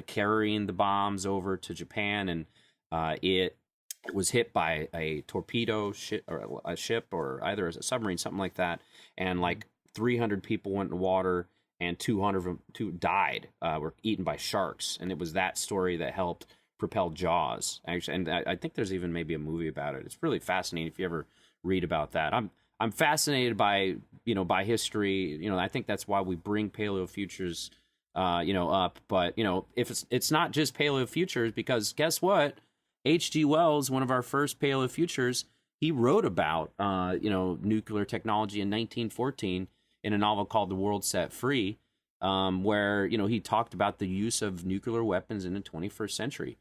carrying the bombs over to Japan, and it was hit by a torpedo ship or a ship or either a submarine, something like that, and like 300 people went in the water, and 200 of them died, were eaten by sharks, and it was that story that helped propel Jaws. Actually, and I think there's even maybe a movie about it. It's really fascinating if you ever read about that. I'm fascinated by by history. I think that's why we bring Paleo Futures up. But if it's not just Paleo Futures, because guess what? H.G. Wells, one of our first Paleo Futures, he wrote about nuclear technology in 1914 in a novel called The World Set Free, where he talked about the use of nuclear weapons in the 21st century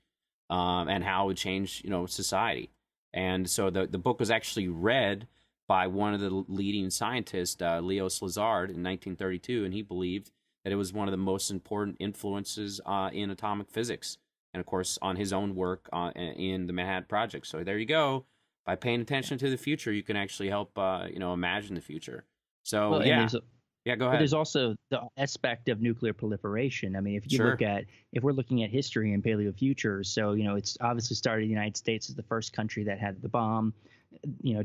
and how it would change society. And so the book was actually read by one of the leading scientists, Leo Szilard, in 1932, and he believed that it was one of the most important influences in atomic physics, and of course on his own work in the Manhattan Project. So there you go. By paying attention to the future, you can actually help imagine the future. So well, yeah, go ahead. But there's also the aspect of nuclear proliferation. I mean, if we're looking at history in Paleo Futures, so it's obviously started in the United States as the first country that had the bomb,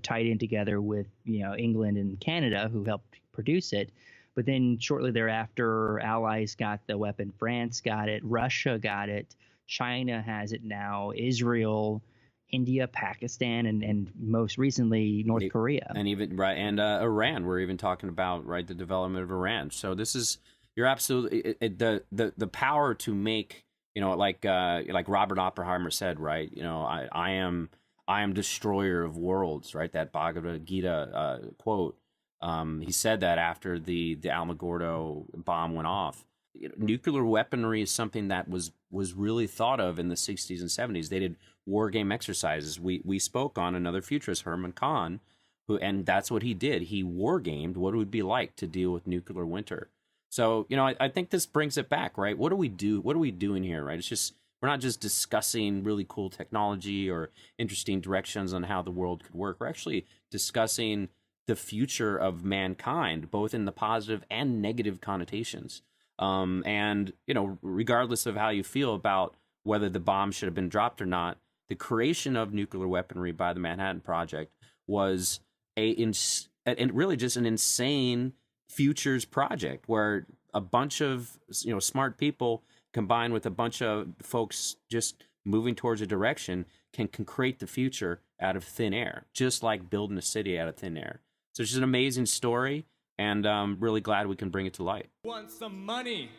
tied in together with England and Canada, who helped produce it. But then shortly thereafter, allies got the weapon. France got it. Russia got it. China has it now. Israel, India, Pakistan, and most recently North Korea. And even Iran. We're even talking about the development of Iran. So this is, you're absolutely the power to make like Robert Oppenheimer said, right? I am destroyer of worlds, right? That Bhagavad Gita quote. He said that after the Alamogordo bomb went off. Nuclear weaponry is something that was really thought of in the 60s and 70s. They did war game exercises. We spoke on another futurist, Herman Kahn, and that's what he did. He war gamed what it would be like to deal with nuclear winter. So, I think this brings it back, right? What do we do? What are we doing here, right? It's just, we're not just discussing really cool technology or interesting directions on how the world could work. We're actually discussing the future of mankind, both in the positive and negative connotations. And regardless of how you feel about whether the bomb should have been dropped or not, the creation of nuclear weaponry by the Manhattan Project was really just an insane futures project where a bunch of smart people combined with a bunch of folks just moving towards a direction can create the future out of thin air, just like building a city out of thin air. So it's just an amazing story, and I'm really glad we can bring it to light. Want some money?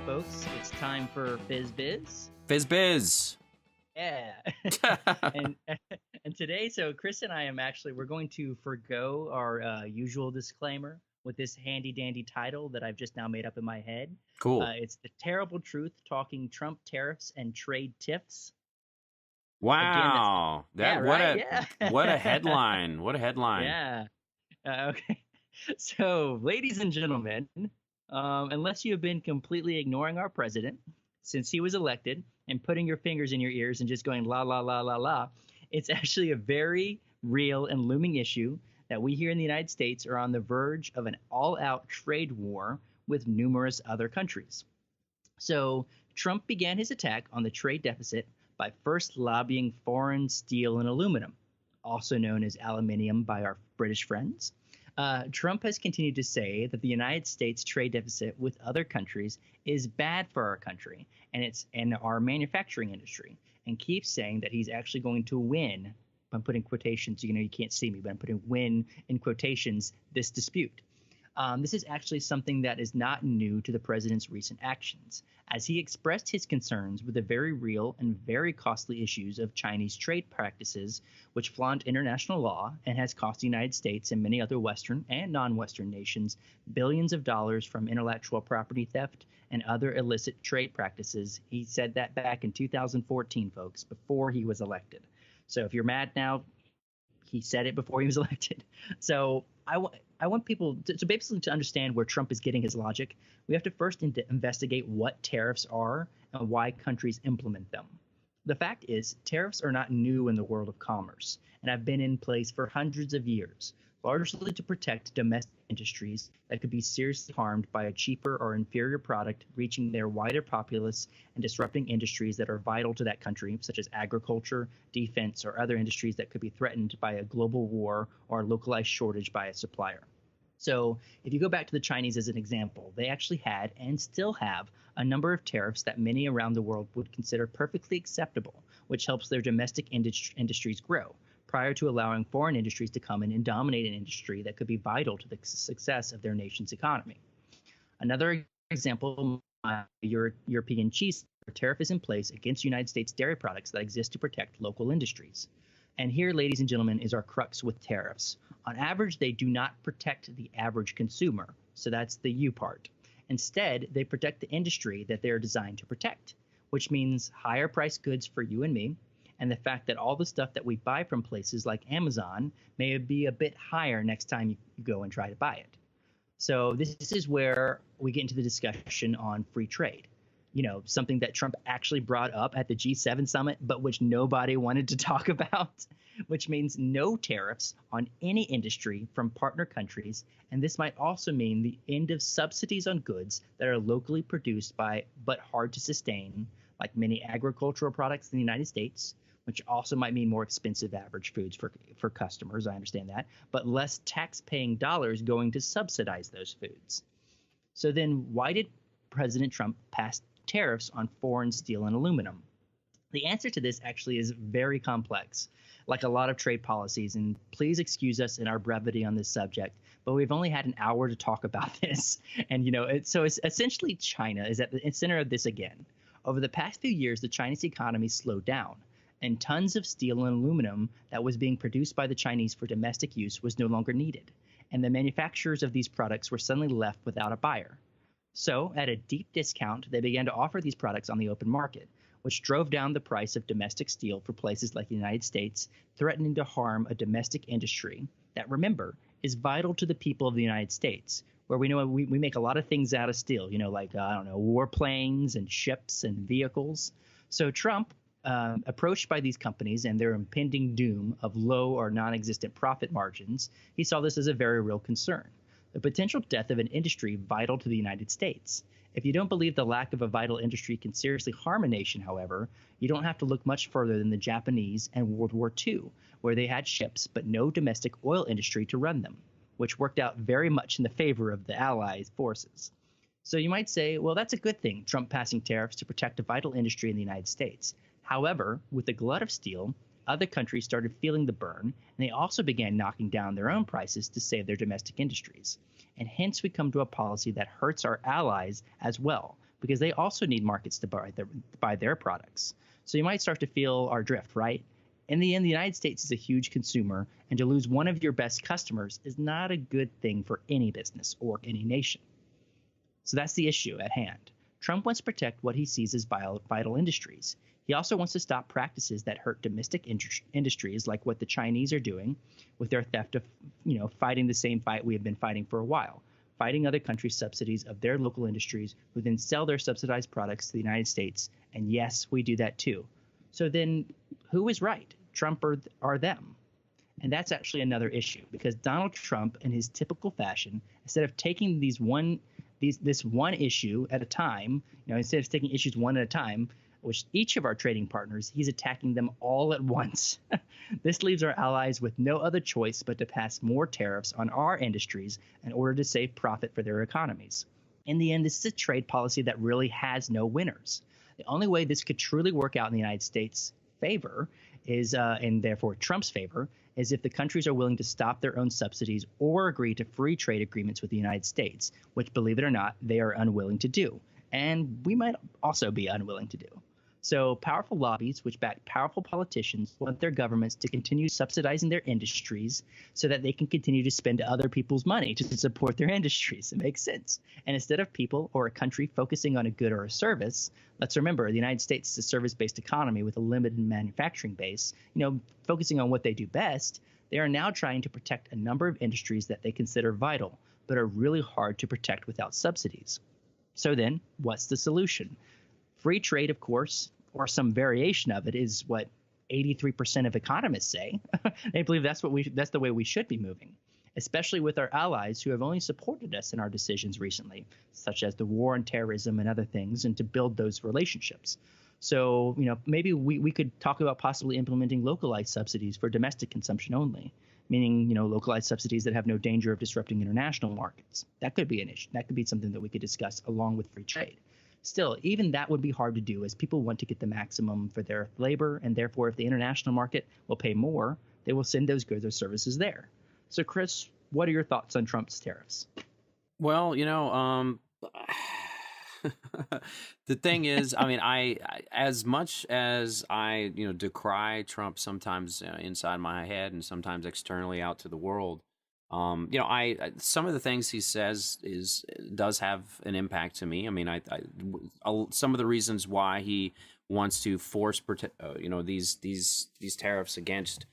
Folks, it's time for FizBiz. FizBiz. Yeah. and today, so Chris and I we're going to forgo our usual disclaimer with this handy dandy title that I've just now made up in my head. Cool. It's The Terrible Truth, Talking Trump Tariffs and Trade Tiffs. Wow. Again, what a headline. What a headline. Yeah. Okay. So, ladies and gentlemen, unless you have been completely ignoring our president since he was elected, and putting your fingers in your ears and just going la, la, la, la, la. It's actually a very real and looming issue that we here in the United States are on the verge of an all-out trade war with numerous other countries. So Trump began his attack on the trade deficit by first lobbying foreign steel and aluminum, also known as aluminium by our British friends. Trump has continued to say that the United States trade deficit with other countries is bad for our country and our manufacturing industry, and keeps saying that he's actually going to win. I'm putting quotations, you can't see me, but I'm putting win in quotations, this dispute. This is actually something that is not new to the president's recent actions, as he expressed his concerns with the very real and very costly issues of Chinese trade practices, which flaunt international law and has cost the United States and many other Western and non-Western nations billions of dollars from intellectual property theft and other illicit trade practices. He said that back in 2014, folks, before he was elected. So if you're mad now, he said it before he was elected. So I want people to basically to understand where Trump is getting his logic. We have to first investigate what tariffs are and why countries implement them. The fact is, tariffs are not new in the world of commerce and have been in place for hundreds of years, largely to protect domestic industries that could be seriously harmed by a cheaper or inferior product reaching their wider populace and disrupting industries that are vital to that country, such as agriculture, defense, or other industries that could be threatened by a global war or a localized shortage by a supplier. So if you go back to the Chinese as an example, they actually had and still have a number of tariffs that many around the world would consider perfectly acceptable, which helps their domestic industries grow, prior to allowing foreign industries to come in and dominate an industry that could be vital to the success of their nation's economy. Another example, European cheese tariff is in place against United States dairy products that exist to protect local industries. And here, ladies and gentlemen, is our crux with tariffs. On average, they do not protect the average consumer, so that's the U part. Instead, they protect the industry that they are designed to protect, which means higher priced goods for you and me, and the fact that all the stuff that we buy from places like Amazon may be a bit higher next time you go and try to buy it. So this is where we get into the discussion on free trade. Something that Trump actually brought up at the G7 summit, but which nobody wanted to talk about, which means no tariffs on any industry from partner countries. And this might also mean the end of subsidies on goods that are locally produced but hard to sustain, like many agricultural products in the United States, which also might mean more expensive average foods for customers. I understand that, but less tax-paying dollars going to subsidize those foods. So then why did President Trump pass tariffs on foreign steel and aluminum? The answer to this actually is very complex, like a lot of trade policies, and please excuse us in our brevity on this subject, but we've only had an hour to talk about this. And, it's essentially China is at the center of this again. Over the past few years, the Chinese economy slowed down, and tons of steel and aluminum that was being produced by the Chinese for domestic use was no longer needed, and the manufacturers of these products were suddenly left without a buyer. So, at a deep discount, they began to offer these products on the open market, which drove down the price of domestic steel for places like the United States, threatening to harm a domestic industry that, remember, is vital to the people of the United States, where we know we make a lot of things out of steel, like, warplanes and ships and vehicles. So Trump, approached by these companies and their impending doom of low or non-existent profit margins, he saw this as a very real concern. The potential death of an industry vital to the United States. If you don't believe the lack of a vital industry can seriously harm a nation, however, you don't have to look much further than the Japanese and World War II, where they had ships but no domestic oil industry to run them, which worked out very much in the favor of the Allied forces. So you might say, well, that's a good thing, Trump passing tariffs to protect a vital industry in the United States. However, with the glut of steel, other countries started feeling the burn, and they also began knocking down their own prices to save their domestic industries. And hence we come to a policy that hurts our allies as well, because they also need markets to buy their products. So you might start to feel our drift, right? In the end, the United States is a huge consumer, and to lose one of your best customers is not a good thing for any business or any nation. So that's the issue at hand. Trump wants to protect what he sees as vital industries. He also wants to stop practices that hurt domestic industries, like what the Chinese are doing with their theft of, fighting the same fight we have been fighting for a while, fighting other countries' subsidies of their local industries who then sell their subsidized products to the United States. And yes, we do that too. So then who is right, Trump or them? And that's actually another issue, because Donald Trump, in his typical fashion, instead of taking this one issue at a time, instead of taking issues one at a time, which each of our trading partners, he's attacking them all at once. This leaves our allies with no other choice but to pass more tariffs on our industries in order to save profit for their economies. In the end, this is a trade policy that really has no winners. The only way this could truly work out in the United States' favor is, and therefore Trump's favor, is if the countries are willing to stop their own subsidies or agree to free trade agreements with the United States, which, believe it or not, they are unwilling to do. And we might also be unwilling to do. So powerful lobbies, which back powerful politicians, want their governments to continue subsidizing their industries so that they can continue to spend other people's money to support their industries. It makes sense. And instead of people or a country focusing on a good or a service, let's remember the United States is a service-based economy with a limited manufacturing base, focusing on what they do best. They are now trying to protect a number of industries that they consider vital, but are really hard to protect without subsidies. So then, what's the solution? Free trade, of course, or some variation of it, is what 83% of economists say. They believe that's the way we should be moving, especially with our allies who have only supported us in our decisions recently, such as the war on terrorism and other things, and to build those relationships. So, maybe we could talk about possibly implementing localized subsidies for domestic consumption only, meaning, localized subsidies that have no danger of disrupting international markets. That could be an issue. That could be something that we could discuss along with free trade. Still, even that would be hard to do, as people want to get the maximum for their labor, and therefore if the international market will pay more, they will send those goods or services there. So, Chris, what are your thoughts on Trump's tariffs? Well, the thing is, I as much as I, decry Trump sometimes inside my head and sometimes externally out to the world, some of the things he says does have an impact to me. Some of the reasons why he wants to force these tariffs against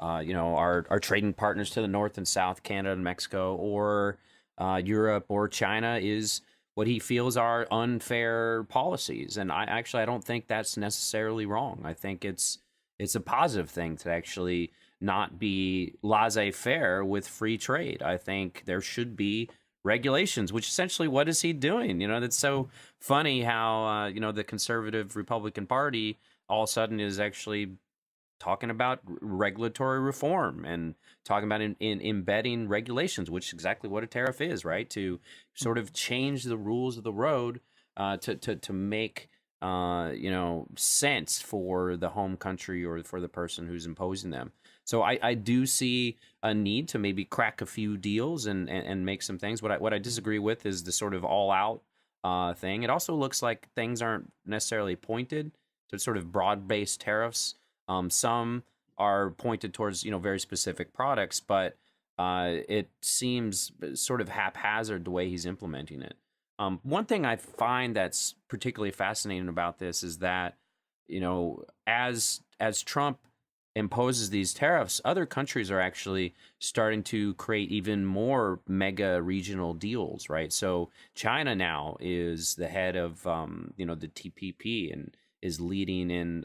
our trading partners to the north and south, Canada and Mexico, or Europe or China, is what he feels are unfair policies. And I don't think that's necessarily wrong. I think it's a positive thing to actually not be laissez-faire with free trade. I think there should be regulations, which essentially, what is he doing? That's so funny how, the conservative Republican Party all of a sudden is actually talking about regulatory reform and talking about in embedding regulations, which is exactly what a tariff is, right? To sort of change the rules of the road to make sense for the home country or for the person who's imposing them. So I do see a need to maybe crack a few deals and make some things. What I disagree with is the sort of all-out thing. It also looks like things aren't necessarily pointed to sort of broad-based tariffs. Some are pointed towards very specific products, but it seems sort of haphazard the way he's implementing it. One thing I find that's particularly fascinating about this is that as Trump imposes these tariffs, other countries are actually starting to create even more mega regional deals, right? So China now is the head of the TPP and is leading in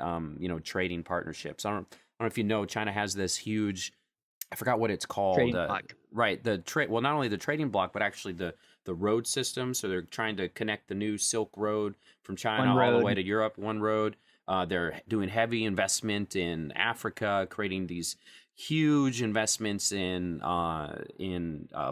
trading partnerships. I don't know if China has this huge, I forgot what it's called. Trading bloc. Right, well, not only the trading bloc, but actually the road system. So they're trying to connect the new Silk Road from China all the way to Europe, one road. They're doing heavy investment in Africa, creating these huge investments in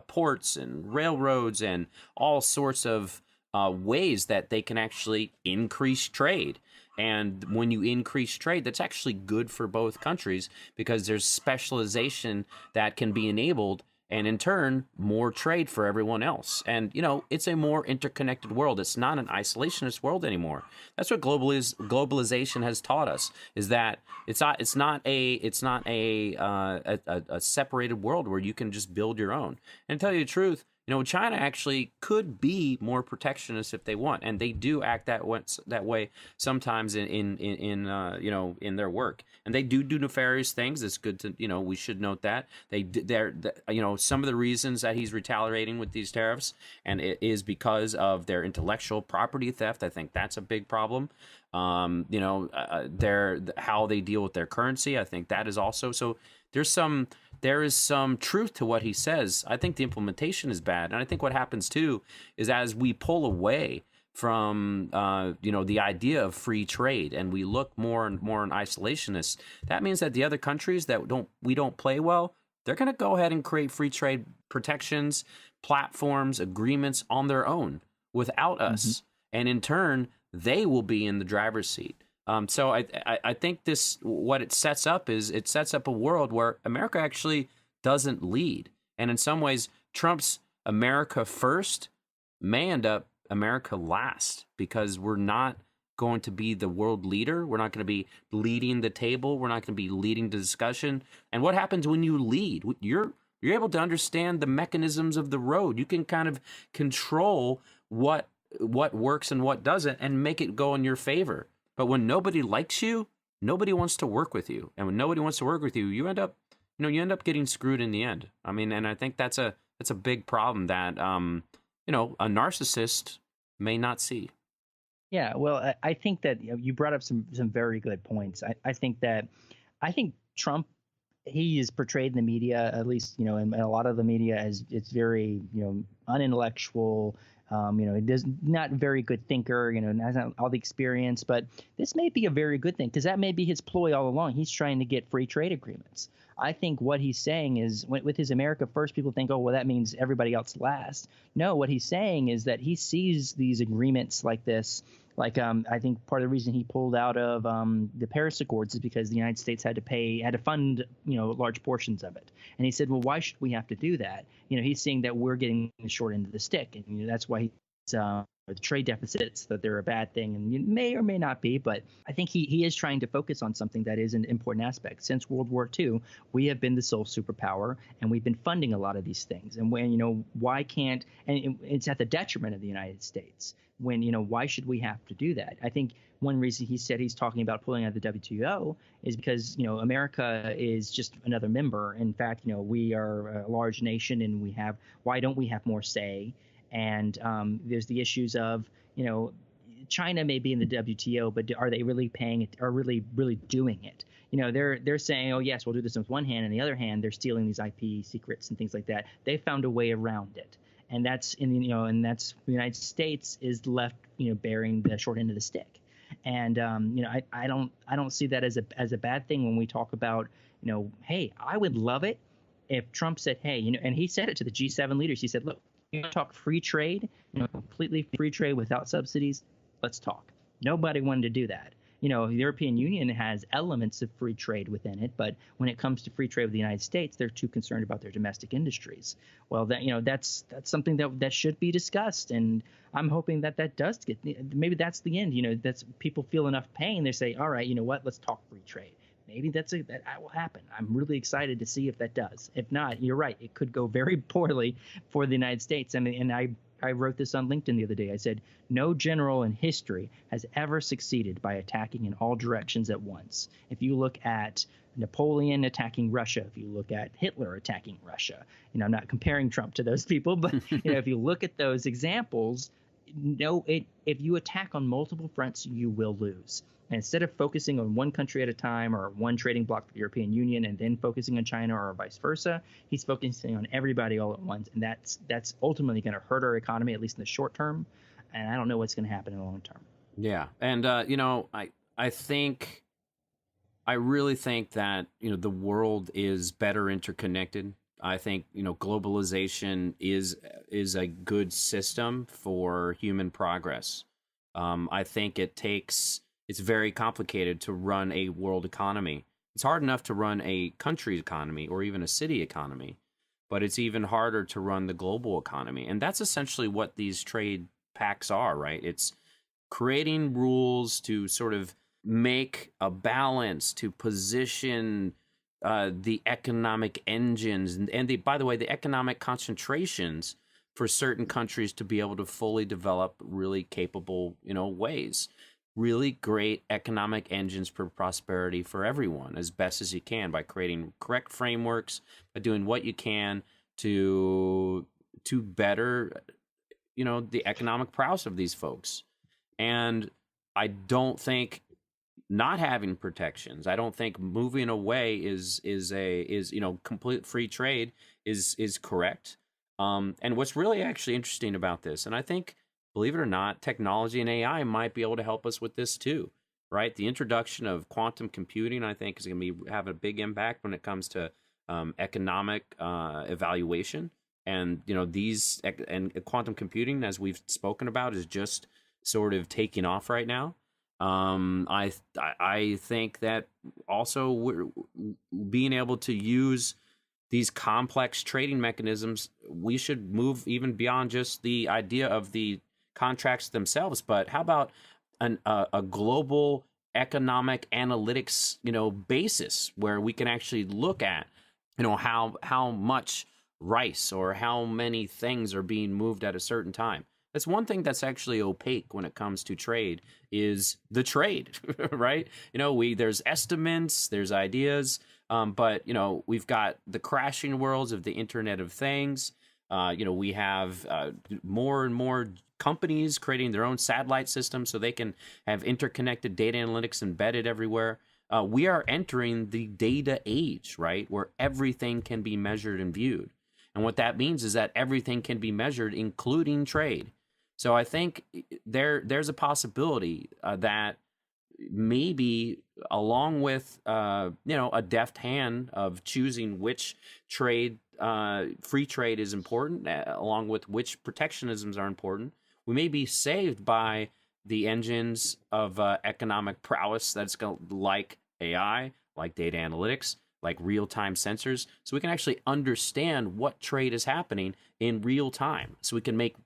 ports and railroads and all sorts of ways that they can actually increase trade. And when you increase trade, that's actually good for both countries because there's specialization that can be enabled, and in turn, more trade for everyone else. And, it's a more interconnected world. It's not an isolationist world anymore. That's what globalization has taught us, is that it's not a separated world where you can just build your own. And to tell you the truth, China actually could be more protectionist if they want, and they do act that way sometimes in their work, and they do nefarious things. It's good to we should note that they're some of the reasons that he's retaliating with these tariffs, and it is because of their intellectual property theft. I think that's a big problem. How they deal with their currency. I think that is also so. There is some truth to what he says. I think the implementation is bad, and I think what happens too is as we pull away from the idea of free trade and we look more and more in isolationists, that means that the other countries that we don't play well, they're going to go ahead and create free trade protections, platforms, agreements on their own without us, and in turn they will be in the driver's seat. So I think what it sets up is it sets up a world where America actually doesn't lead. And in some ways, Trump's America first may end up America last, because we're not going to be the world leader. We're not going to be leading the table. We're not going to be leading the discussion. And what happens when you lead? You're able to understand the mechanisms of the road. You can kind of control what works and what doesn't and make it go in your favor. But when nobody likes you, nobody wants to work with you. And when nobody wants to work with you, you end up getting screwed in the end. I mean, and I think that's a big problem that, a narcissist may not see. Yeah, well, I think that you brought up some very good points. I think Trump, he is portrayed in the media, at least, in a lot of the media, as it's very, unintellectual. He does not very good thinker, has not all the experience, but this may be a very good thing because that may be his ploy all along. He's trying to get free trade agreements. I think what he's saying is with his America first, people think, oh, well, that means everybody else last. No, what he's saying is that he sees these agreements like this. Like, I think part of the reason he pulled out of the Paris Accords is because the United States had to fund, large portions of it. And he said, well, why should we have to do that? He's seeing that we're getting the short end of the stick. And that's why the trade deficits, that they're a bad thing, and it may or may not be. But I think he is trying to focus on something that is an important aspect. Since World War II, we have been the sole superpower, and we've been funding a lot of these things. And when, why can't, and it's at the detriment of the United States. When, why should we have to do that? I think one reason he said he's talking about pulling out of the WTO is because, America is just another member. In fact, we are a large nation, and why don't we have more say? And there's the issues of, China may be in the WTO, but are they really paying it, or really doing it? They're saying, oh, yes, we'll do this with one hand, and the other hand, they're stealing these IP secrets and things like that. They found a way around it. And that's the United States is left, bearing the short end of the stick. And, I don't see that as a bad thing when we talk about, hey, I would love it if Trump said, hey, and he said it to the G7 leaders. He said, look, you talk free trade, completely free trade without subsidies. Let's talk. Nobody wanted to do that. The European Union has elements of free trade within it, but when it comes to free trade with the United States, they're too concerned about their domestic industries. Well, that's something that should be discussed, and I'm hoping that does get. Maybe that's the end. That's people feel enough pain. They say, all right, what? Let's talk free trade. Maybe that will happen. I'm really excited to see if that does. If not, you're right. It could go very poorly for the United States. I mean, and I wrote this on LinkedIn the other day. I said, no general in history has ever succeeded by attacking in all directions at once. If you look at Napoleon attacking Russia, if you look at Hitler attacking Russia, I'm not comparing Trump to those people, but if you look at those examples, if you attack on multiple fronts, you will lose. And instead of focusing on one country at a time or one trading bloc for the European Union and then focusing on China or vice versa, he's focusing on everybody all at once. And that's ultimately going to hurt our economy, at least in the short term. And I don't know what's going to happen in the long term. Yeah. And, I really think that, the world is better interconnected. I think, globalization is a good system for human progress. I think it's very complicated to run a world economy. It's hard enough to run a country economy or even a city economy, but it's even harder to run the global economy. And that's essentially what these trade pacts are, right? It's creating rules to sort of make a balance, to position the economic engines and by the way, the economic concentrations for certain countries to be able to fully develop really capable, ways, really great economic engines for prosperity for everyone as best as you can by creating correct frameworks, by doing what you can to better, the economic prowess of these folks. And I don't think not having protections, I don't think moving away is complete free trade is correct. And what's really actually interesting about this, and I think, believe it or not, technology and AI might be able to help us with this too, right? The introduction of quantum computing, I think, is going to have a big impact when it comes to economic evaluation. And and quantum computing, as we've spoken about, is just sort of taking off right now. I think that also we're being able to use these complex trading mechanisms, we should move even beyond just the idea of the contracts themselves. But how about a global economic analytics, basis where we can actually look at, how much rice or how many things are being moved at a certain time. That's one thing that's actually opaque when it comes to trade is the trade, right? There's estimates, there's ideas, but we've got the crashing worlds of the Internet of Things. We have more and more companies creating their own satellite systems so they can have interconnected data analytics embedded everywhere. We are entering the data age, right, where everything can be measured and viewed. And what that means is that everything can be measured, including trade. So I think there's a possibility that maybe, along with a deft hand of choosing which trade, free trade is important, along with which protectionisms are important, we may be saved by the engines of economic prowess that's like AI, like data analytics, like real-time sensors, so we can actually understand what trade is happening in real time, so we can make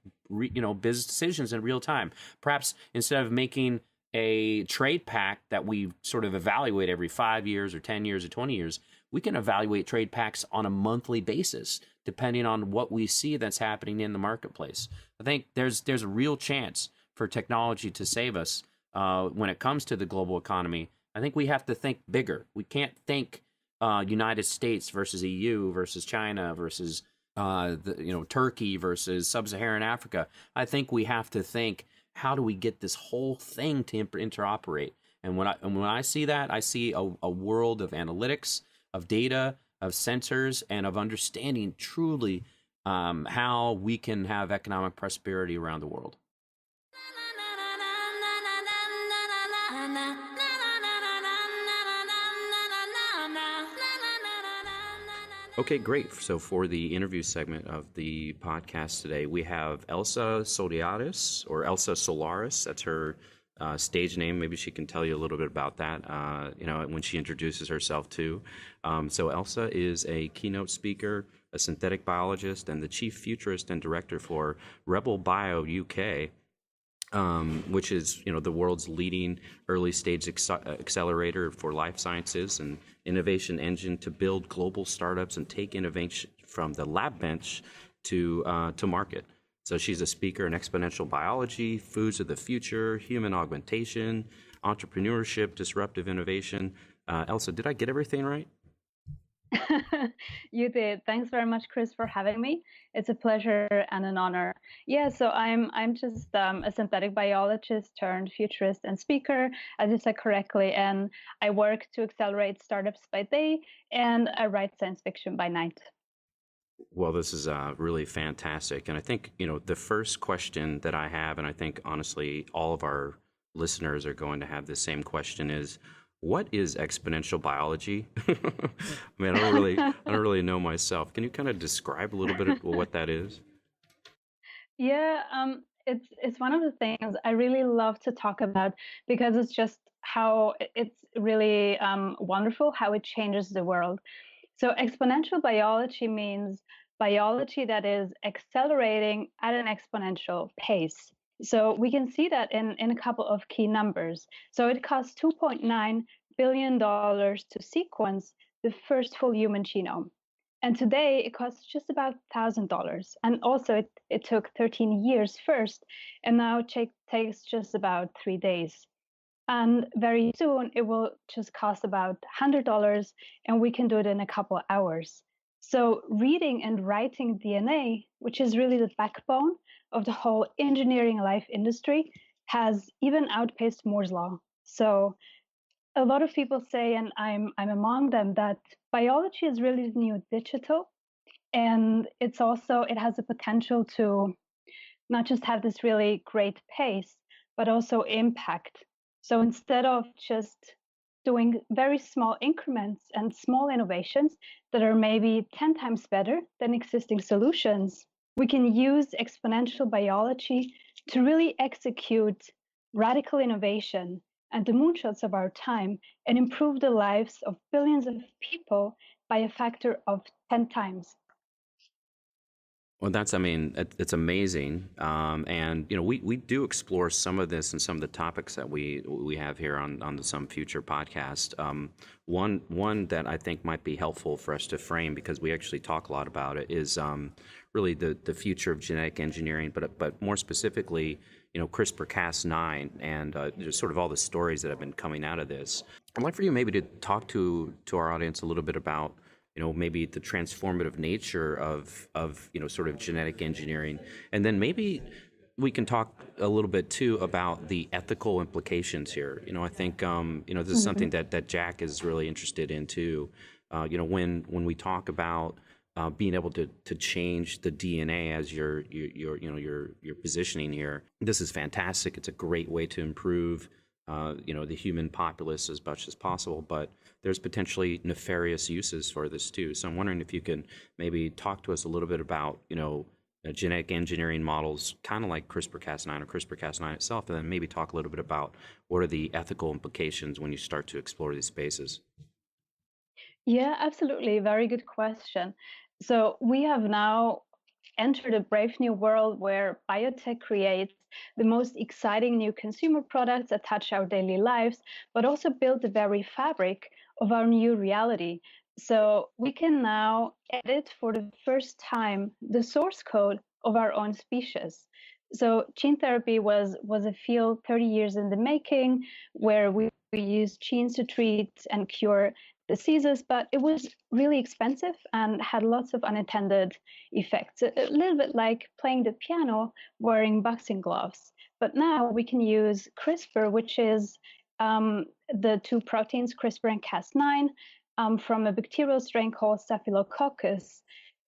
business decisions in real time. Perhaps instead of making a trade pact that we sort of evaluate every 5 years or 10 years or 20 years, we can evaluate trade pacts on a monthly basis, depending on what we see that's happening in the marketplace. I think there's a real chance for technology to save us when it comes to the global economy. I think we have to think bigger. We can't think United States versus EU versus China versus Turkey versus sub-Saharan Africa. I think we have to think, how do we get this whole thing to interoperate? And when I see that, I see a world of analytics, of data, of sensors, and of understanding truly how we can have economic prosperity around the world. Okay, great. So for the interview segment of the podcast today, we have Elsa Sotiriadis, or Elsa Solaris. That's her stage name. Maybe she can tell you a little bit about that, when she introduces herself too. So Elsa is a keynote speaker, a synthetic biologist, and the chief futurist and director for Rebel Bio UK, which is the world's leading early stage accelerator for life sciences and innovation engine to build global startups and take innovation from the lab bench to market. So she's a speaker in exponential biology, foods of the future, human augmentation, entrepreneurship, disruptive innovation. Elsa, did I get everything right? You did. Thanks very much, Chris, for having me. It's a pleasure and an honor. Yeah, so I'm just a synthetic biologist turned futurist and speaker, as you said correctly, and I work to accelerate startups by day, and I write science fiction by night. Well, this is really fantastic. And I think, the first question that I have, and I think honestly all of our listeners are going to have the same question, is, what is exponential biology? I mean, I don't really know myself. Can you kind of describe a little bit of what that is? Yeah, it's one of the things I really love to talk about, because it's just how it's really wonderful how it changes the world. So exponential biology means biology that is accelerating at an exponential pace. So we can see that in a couple of key numbers. So it costs $2.9 billion to sequence the first full human genome. And today it costs just about $1,000. And also it took 13 years first, and now it takes just about 3 days. And very soon it will just cost about $100, and we can do it in a couple of hours. So reading and writing DNA, which is really the backbone of the whole engineering life industry, has even outpaced Moore's law. So a lot of people say, and I'm among them, that biology is really the new digital, and it has the potential to not just have this really great pace, but also impact. So instead of just doing very small increments and small innovations that are maybe 10 times better than existing solutions, we can use exponential biology to really execute radical innovation and the moonshots of our time and improve the lives of billions of people by a factor of 10 times. Well, it's amazing, and we do explore some of this and some of the topics that we have here on the Some Future podcast. One that I think might be helpful for us to frame, because we actually talk a lot about it, is really the future of genetic engineering, but more specifically, CRISPR-Cas9 and just sort of all the stories that have been coming out of this. I'd like for you maybe to talk to our audience a little bit about maybe the transformative nature of sort of genetic engineering. And then maybe we can talk a little bit too about the ethical implications here. I think, this is something that Jack is really interested in too. When we talk about being able to change the DNA as your positioning here, this is fantastic. It's a great way to improve the human populace as much as possible, but there's potentially nefarious uses for this too. So I'm wondering if you can maybe talk to us a little bit about, genetic engineering models, kind of like CRISPR-Cas9 or CRISPR-Cas9 itself, and then maybe talk a little bit about what are the ethical implications when you start to explore these spaces. Yeah, absolutely. Very good question. So we have now entered a brave new world where biotech creates the most exciting new consumer products that touch our daily lives, but also build the very fabric of our new reality. So we can now edit for the first time the source code of our own species. So gene therapy was a field 30 years in the making, where we used genes to treat and cure diseases, but it was really expensive and had lots of unintended effects. A little bit like playing the piano wearing boxing gloves. But now we can use CRISPR, which is the two proteins, CRISPR and Cas9, from a bacterial strain called Staphylococcus,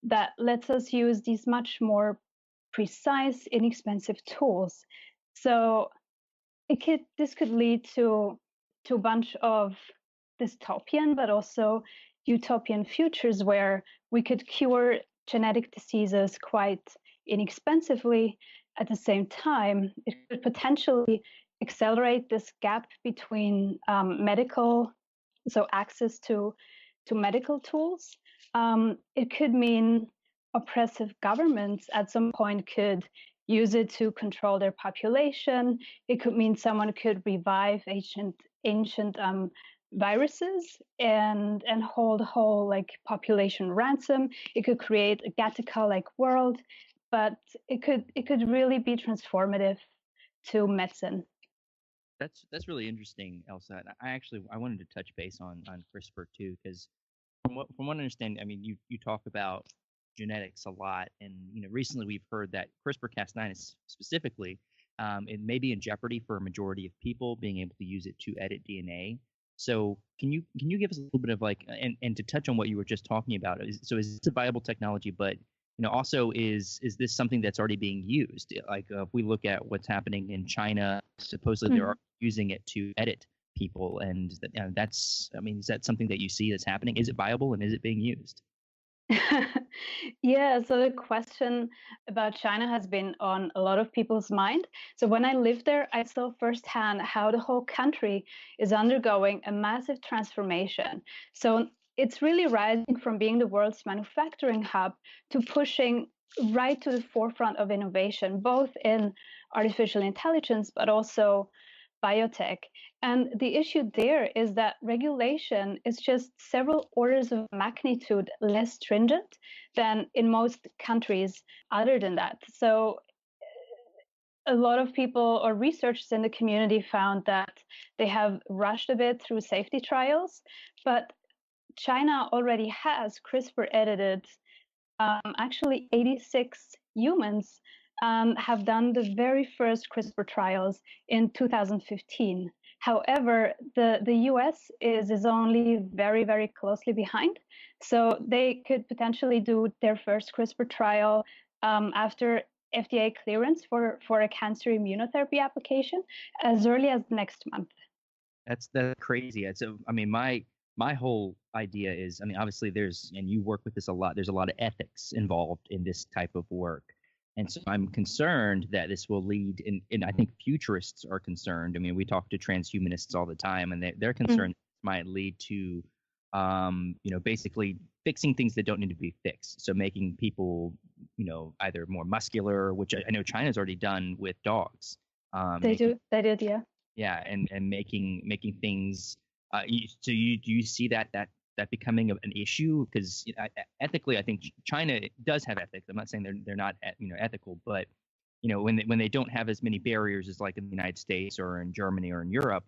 that lets us use these much more precise, inexpensive tools. So this could lead to a bunch of dystopian but also utopian futures where we could cure genetic diseases quite inexpensively. At the same time, it could potentially accelerate this gap between access to medical tools. It could mean oppressive governments at some point could use it to control their population. It could mean someone could revive ancient viruses and hold a whole population ransom. It could create a Gattaca-like world, but it could really be transformative to medicine. That's really interesting, Elsa. I wanted to touch base on CRISPR too, because from what I understand, you talk about genetics a lot, and recently we've heard that CRISPR-Cas9 is specifically it may be in jeopardy for a majority of people being able to use it to edit DNA. So can you give us a little bit of and to touch on what you were just talking about? Is this a viable technology? But also is this something that's already being used? If we look at what's happening in China, supposedly they're using it to edit people, and that's is that something that you see that's happening? Is it viable, and is it being used? Yeah, so the question about China has been on a lot of people's mind. So when I lived there, I saw firsthand how the whole country is undergoing a massive transformation. So it's really rising from being the world's manufacturing hub to pushing right to the forefront of innovation, both in artificial intelligence, but also biotech. And the issue there is that regulation is just several orders of magnitude less stringent than in most countries other than that. So a lot of people or researchers in the community found that they have rushed a bit through safety trials, but China already has CRISPR edited. Actually, 86 humans have done the very first CRISPR trials in 2015. However, the US is only very, very closely behind. So they could potentially do their first CRISPR trial after FDA clearance for a cancer immunotherapy application as early as next month. That's crazy. So, I mean, my whole idea is, I mean, obviously and you work with this a lot, there's a lot of ethics involved in this type of work. And so I'm concerned that this will lead, and I think futurists are concerned. I mean, we talk to transhumanists all the time, and they're concerned this might lead to, basically fixing things that don't need to be fixed. So making people, either more muscular, which I know China's already done with dogs. They did, yeah. Yeah, and making things. Do you see that becoming an issue? Because ethically, I think China does have ethics. I'm not saying they're not ethical, but when they don't have as many barriers as like in the United States or in Germany or in Europe,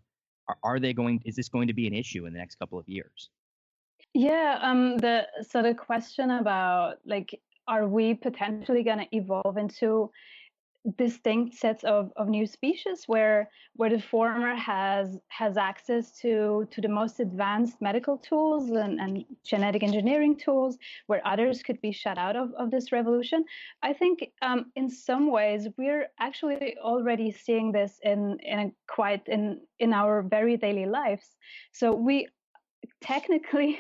is this going to be an issue in the next couple of years? Yeah, the question about like, are we potentially going to evolve into distinct sets of new species where the former has access to the most advanced medical tools and genetic engineering tools, where others could be shut out of this revolution? I think in some ways we're actually already seeing this in our very daily lives. So we technically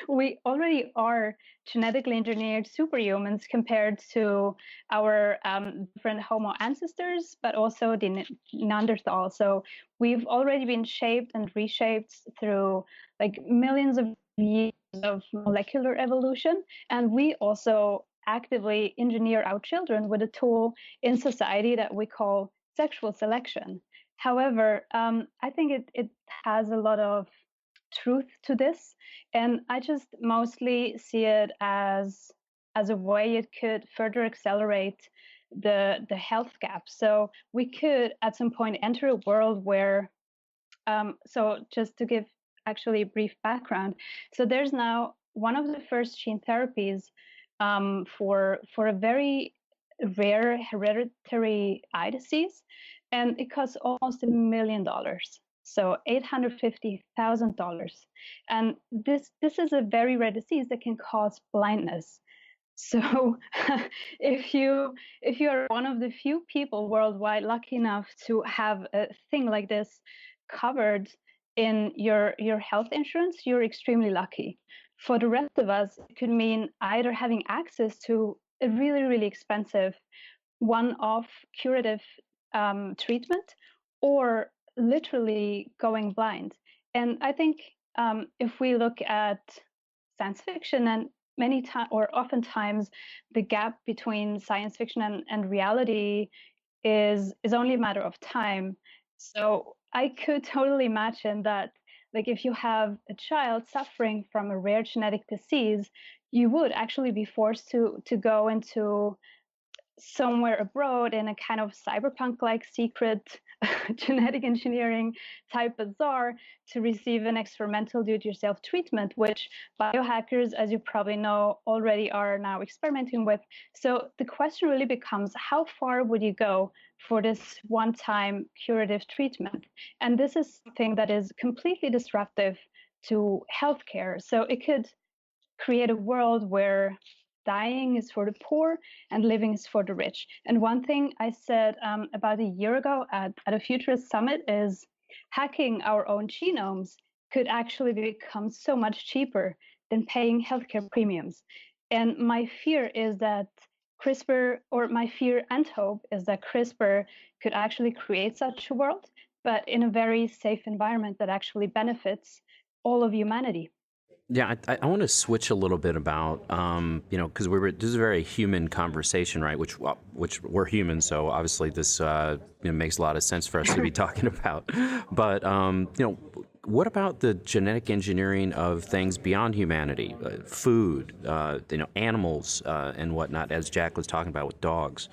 we already are genetically engineered superhumans compared to our different Homo ancestors, but also the Neanderthal. So we've already been shaped and reshaped through like millions of years of molecular evolution, and we also actively engineer our children with a tool in society that we call sexual selection. However, I think it has a lot of truth to this, and I just mostly see it as a way it could further accelerate the health gap. So we could at some point enter a world where so just to give actually a brief background, so there's now one of the first gene therapies for a very rare hereditary eye disease, and it costs almost $1 million. So $850,000, and this is a very rare disease that can cause blindness. So if you are one of the few people worldwide lucky enough to have a thing like this covered in your health insurance, you're extremely lucky. For the rest of us, it could mean either having access to a really, really expensive one-off curative treatment, or literally going blind. And I think if we look at science fiction, and many times or oftentimes the gap between science fiction and reality is only a matter of time. So I could totally imagine that, like, if you have a child suffering from a rare genetic disease, you would actually be forced to go into somewhere abroad in a kind of cyberpunk-like secret genetic engineering type bazaar to receive an experimental do-it-yourself treatment, which biohackers, as you probably know, already are now experimenting with. So the question really becomes, how far would you go for this one-time curative treatment? And this is something that is completely disruptive to healthcare. So it could create a world where dying is for the poor and living is for the rich. And one thing I said about a year ago at a Futurist summit is hacking our own genomes could actually become so much cheaper than paying healthcare premiums. And my fear is that my fear and hope is that CRISPR could actually create such a world, but in a very safe environment that actually benefits all of humanity. Yeah, I want to switch a little bit about, because this is a very human conversation, right? Which we're human, so obviously this makes a lot of sense for us to be talking about. But what about the genetic engineering of things beyond humanity, food, animals, and whatnot, as Jack was talking about with dogs?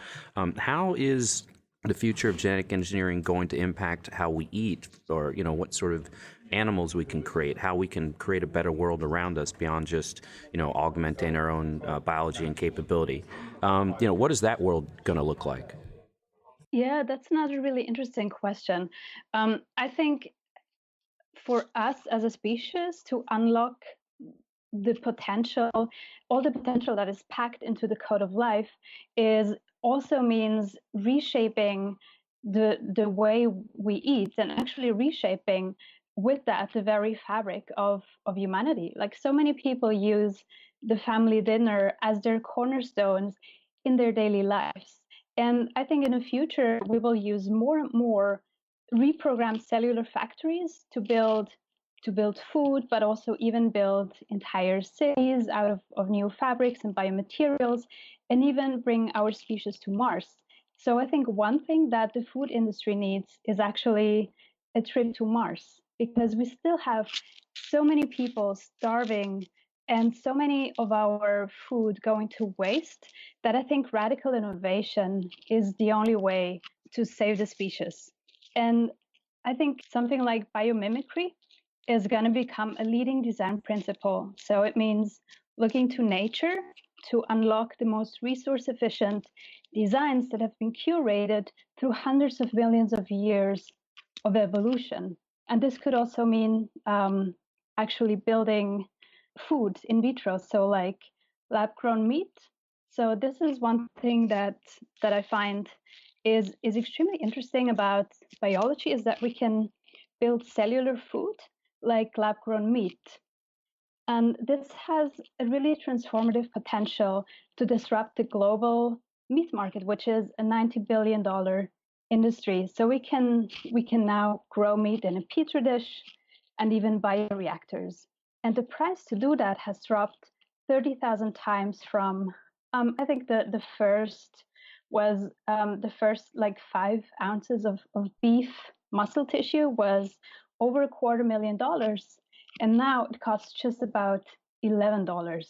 How is the future of genetic engineering going to impact how we eat, or what sort of animals we can create, how we can create a better world around us beyond just augmenting our own biology and capability? What is that world going to look like? Yeah, that's another really interesting question. I think for us as a species to unlock the potential, all the potential that is packed into the code of life, is also means reshaping the way we eat, and actually reshaping with that the very fabric of humanity. Like, so many people use the family dinner as their cornerstones in their daily lives. And I think in the future we will use more and more reprogrammed cellular factories to build food, but also even build entire cities out of new fabrics and biomaterials, and even bring our species to Mars. So I think one thing that the food industry needs is actually a trip to Mars, because we still have so many people starving and so many of our food going to waste, that I think radical innovation is the only way to save the species. And I think something like biomimicry is going to become a leading design principle. So it means looking to nature to unlock the most resource efficient designs that have been curated through hundreds of millions of years of evolution. And this could also mean actually building food in vitro, so like lab grown meat. So this is one thing that I find is extremely interesting about biology, is that we can build cellular food like lab grown meat. And this has a really transformative potential to disrupt the global meat market, which is a $90 billion industry. So we can now grow meat in a petri dish and even bioreactors. And the price to do that has dropped 30,000 times from, I think the first was the first like 5 ounces of beef muscle tissue was over $250,000, and now it costs just about $11.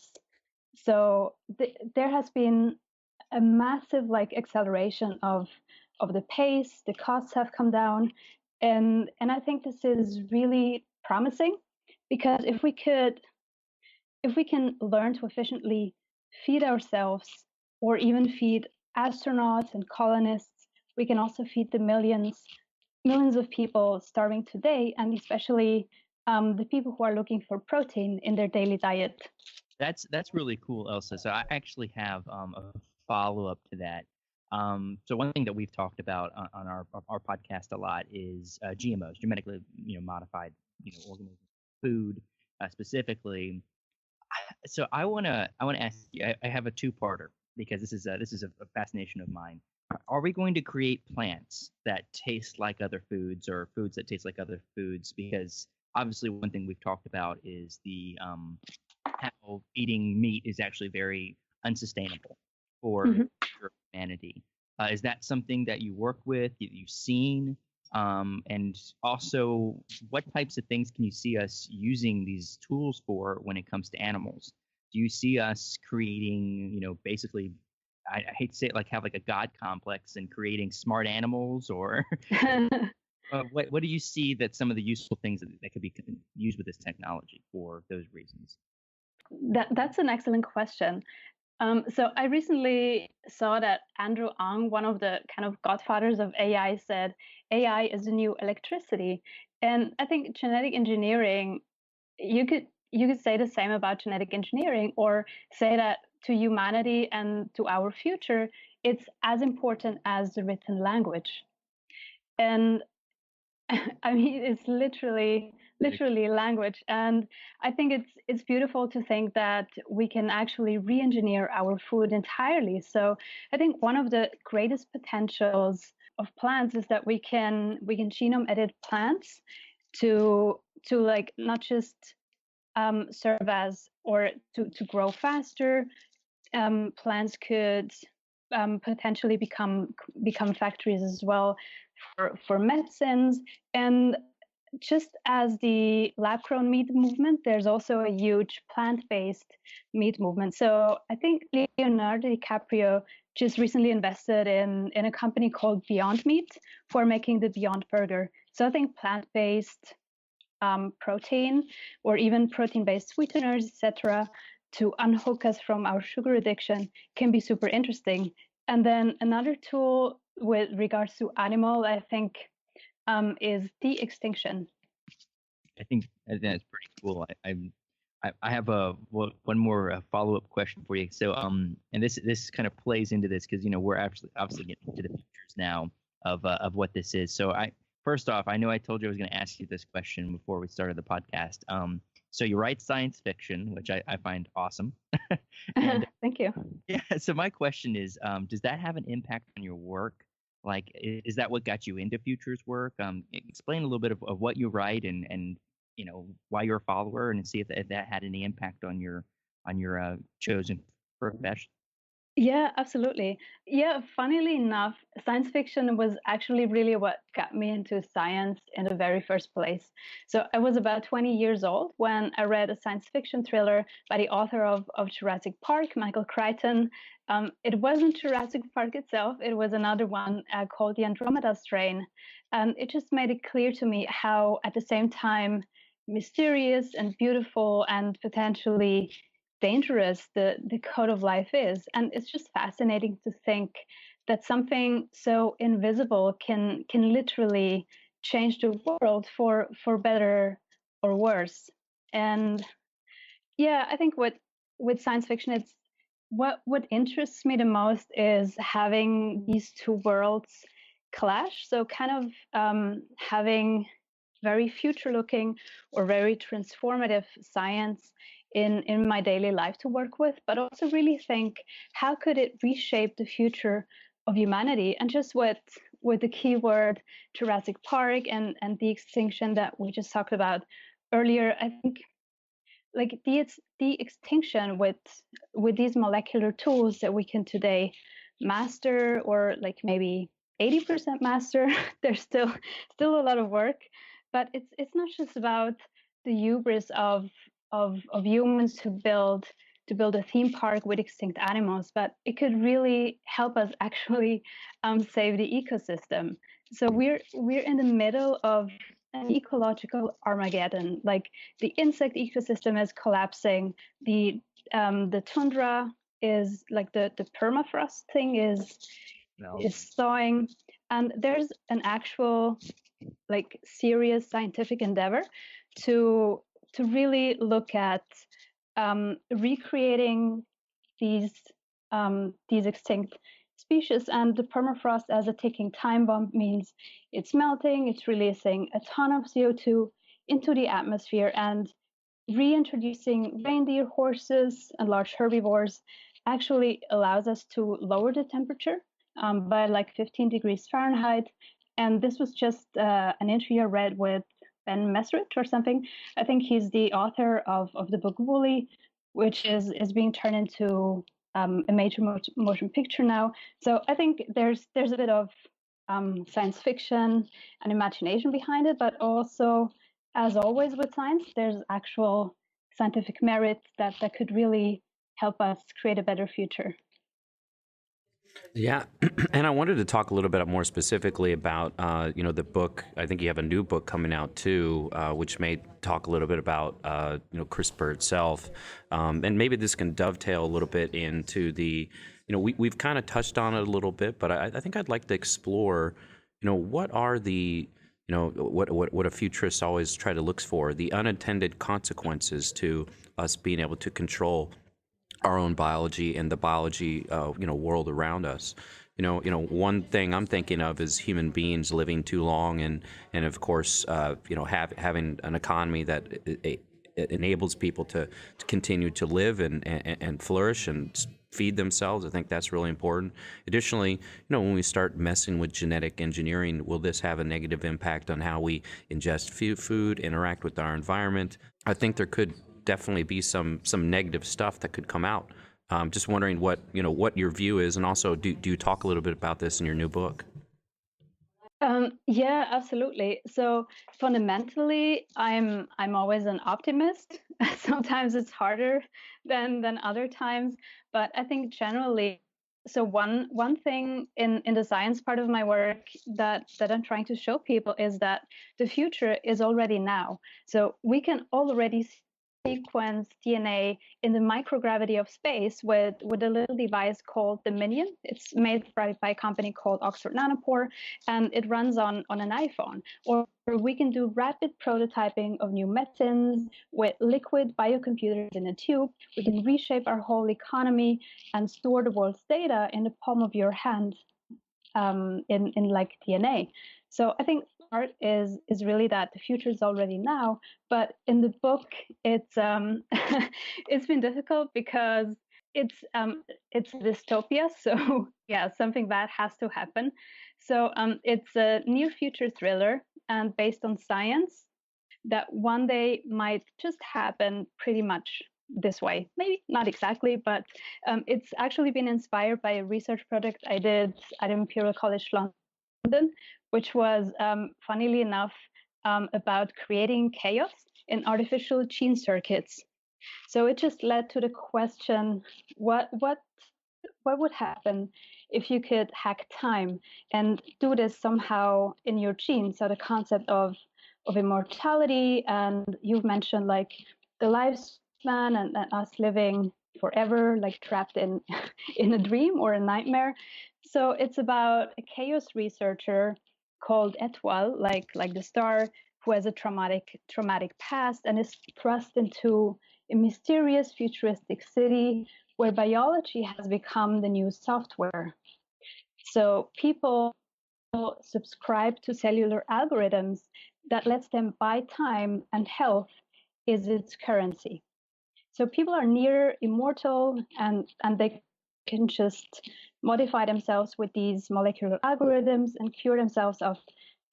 So there has been a massive like acceleration of the pace. The costs have come down, and I think this is really promising, because if we can learn to efficiently feed ourselves, or even feed astronauts and colonists, we can also feed the millions of people starving today, and especially the people who are looking for protein in their daily diet. That's really cool, Elsa. So I actually have a follow up to that. So one thing that we've talked about on our podcast a lot is GMOs, genetically modified organisms, food specifically. So I want to ask you. I have a two-parter, because this is a fascination of mine. Are we going to create plants that taste like other foods, or foods that taste like other foods? Because obviously, one thing we've talked about is the how eating meat is actually very unsustainable for Mm-hmm. humanity. Is that something that you work with, that you've seen? And also, what types of things can you see us using these tools for when it comes to animals? Do you see us creating, basically, I hate to say it, like have like a god complex and creating smart animals, or what do you see that some of the useful things that could be used with this technology for those reasons? That's an excellent question. So I recently saw that Andrew Ng, one of the kind of godfathers of AI, said AI is the new electricity. And I think genetic engineering, you could say the same about genetic engineering, or say that to humanity and to our future, it's as important as the written language. And I mean, it's literally language. And I think it's beautiful to think that we can actually re-engineer our food entirely. So I think one of the greatest potentials of plants is that we can genome edit plants to like not just serve as, or to grow faster. Plants could potentially become factories as well for medicines. And just as the lab-grown meat movement, there's also a huge plant-based meat movement. So I think Leonardo DiCaprio just recently invested in a company called Beyond Meat for making the Beyond Burger. So I think plant-based protein, or even protein-based sweeteners, etc., to unhook us from our sugar addiction can be super interesting. And then another tool with regards to animal, I think, is de-extinction. I think that's pretty cool. I have one more follow-up question for you. So and this kind of plays into this because we're obviously getting into the futures now of what this is. So first off, I know I told you I was going to ask you this question before we started the podcast. So you write science fiction, which I find awesome. And, thank you. Yeah. So my question is, does that have an impact on your work? Like, is that what got you into futures work? Explain a little bit of what you write and why you're a follower, and see if that had any impact on your chosen profession. Yeah, absolutely. Yeah, funnily enough, science fiction was actually really what got me into science in the very first place. So I was about 20 years old when I read a science fiction thriller by the author of Jurassic Park, Michael Crichton. It wasn't Jurassic Park itself, it was another one called The Andromeda Strain. And it just made it clear to me how, at the same time, mysterious and beautiful and potentially dangerous the code of life is. And it's just fascinating to think that something so invisible can literally change the world for better or worse. And yeah, I think with science fiction, it's what interests me the most is having these two worlds clash. So kind of having very future looking or very transformative science in my daily life to work with, but also really think, how could it reshape the future of humanity? And just with the keyword Jurassic Park and the extinction that we just talked about earlier, I think like the extinction with these molecular tools that we can today master, or like maybe 80% master. There's still a lot of work, but it's not just about the hubris of humans to build a theme park with extinct animals, but it could really help us actually save the ecosystem. So we're in the middle of an ecological Armageddon. Like the insect ecosystem is collapsing. The tundra is like the permafrost thing is thawing, and there's an actual like serious scientific endeavor to really look at recreating these extinct species. And the permafrost as a ticking time bomb means it's melting, it's releasing a ton of CO2 into the atmosphere, and reintroducing reindeer, horses, and large herbivores actually allows us to lower the temperature by like 15 degrees Fahrenheit. And this was just an interview I read with Ben Mesrich or something. I think he's the author of the book Woolly, which is being turned into a major motion picture now. So I think there's a bit of science fiction and imagination behind it, but also, as always with science, there's actual scientific merit that could really help us create a better future. Yeah, and I wanted to talk a little bit more specifically about, the book. I think you have a new book coming out too, which may talk a little bit about, CRISPR itself, and maybe this can dovetail a little bit into the, we've kind of touched on it a little bit, but I think I'd like to explore, what are the, what a futurist always try to look for, the unintended consequences to us being able to control our own biology and the biology, world around us. One thing I'm thinking of is human beings living too long, and of course, having an economy that it enables people to continue to live and flourish and feed themselves. I think that's really important. Additionally, when we start messing with genetic engineering, will this have a negative impact on how we ingest food, interact with our environment? I think there could definitely be some negative stuff that could come out. Just wondering what your view is, and also do you talk a little bit about this in your new book? Yeah, absolutely. So fundamentally, I'm always an optimist. Sometimes it's harder than other times, but I think generally, so one thing in the science part of my work that I'm trying to show people is that the future is already now. So we can already sequence DNA in the microgravity of space with a little device called the Minion. It's made by a company called Oxford Nanopore, and it runs on an iPhone. Or we can do rapid prototyping of new medicines with liquid biocomputers in a tube. We can reshape our whole economy and store the world's data in the palm of your hand, in like DNA. So I think art is really that the future is already now. But in the book, it's it's been difficult because it's dystopia. So yeah, something bad has to happen. So it's a near future thriller and based on science that one day might just happen pretty much this way. Maybe not exactly, but it's actually been inspired by a research project I did at Imperial College London, which was, funnily enough, about creating chaos in artificial gene circuits. So it just led to the question, what would happen if you could hack time and do this somehow in your genes? So the concept of immortality, and you've mentioned like the lifespan and us living forever, like trapped in in a dream or a nightmare. So it's about a chaos researcher called Etoile, like the star, who has a traumatic past and is thrust into a mysterious futuristic city where biology has become the new software. So people subscribe to cellular algorithms that lets them buy time, and health is its currency. So people are near immortal, and they can just modify themselves with these molecular algorithms and cure themselves of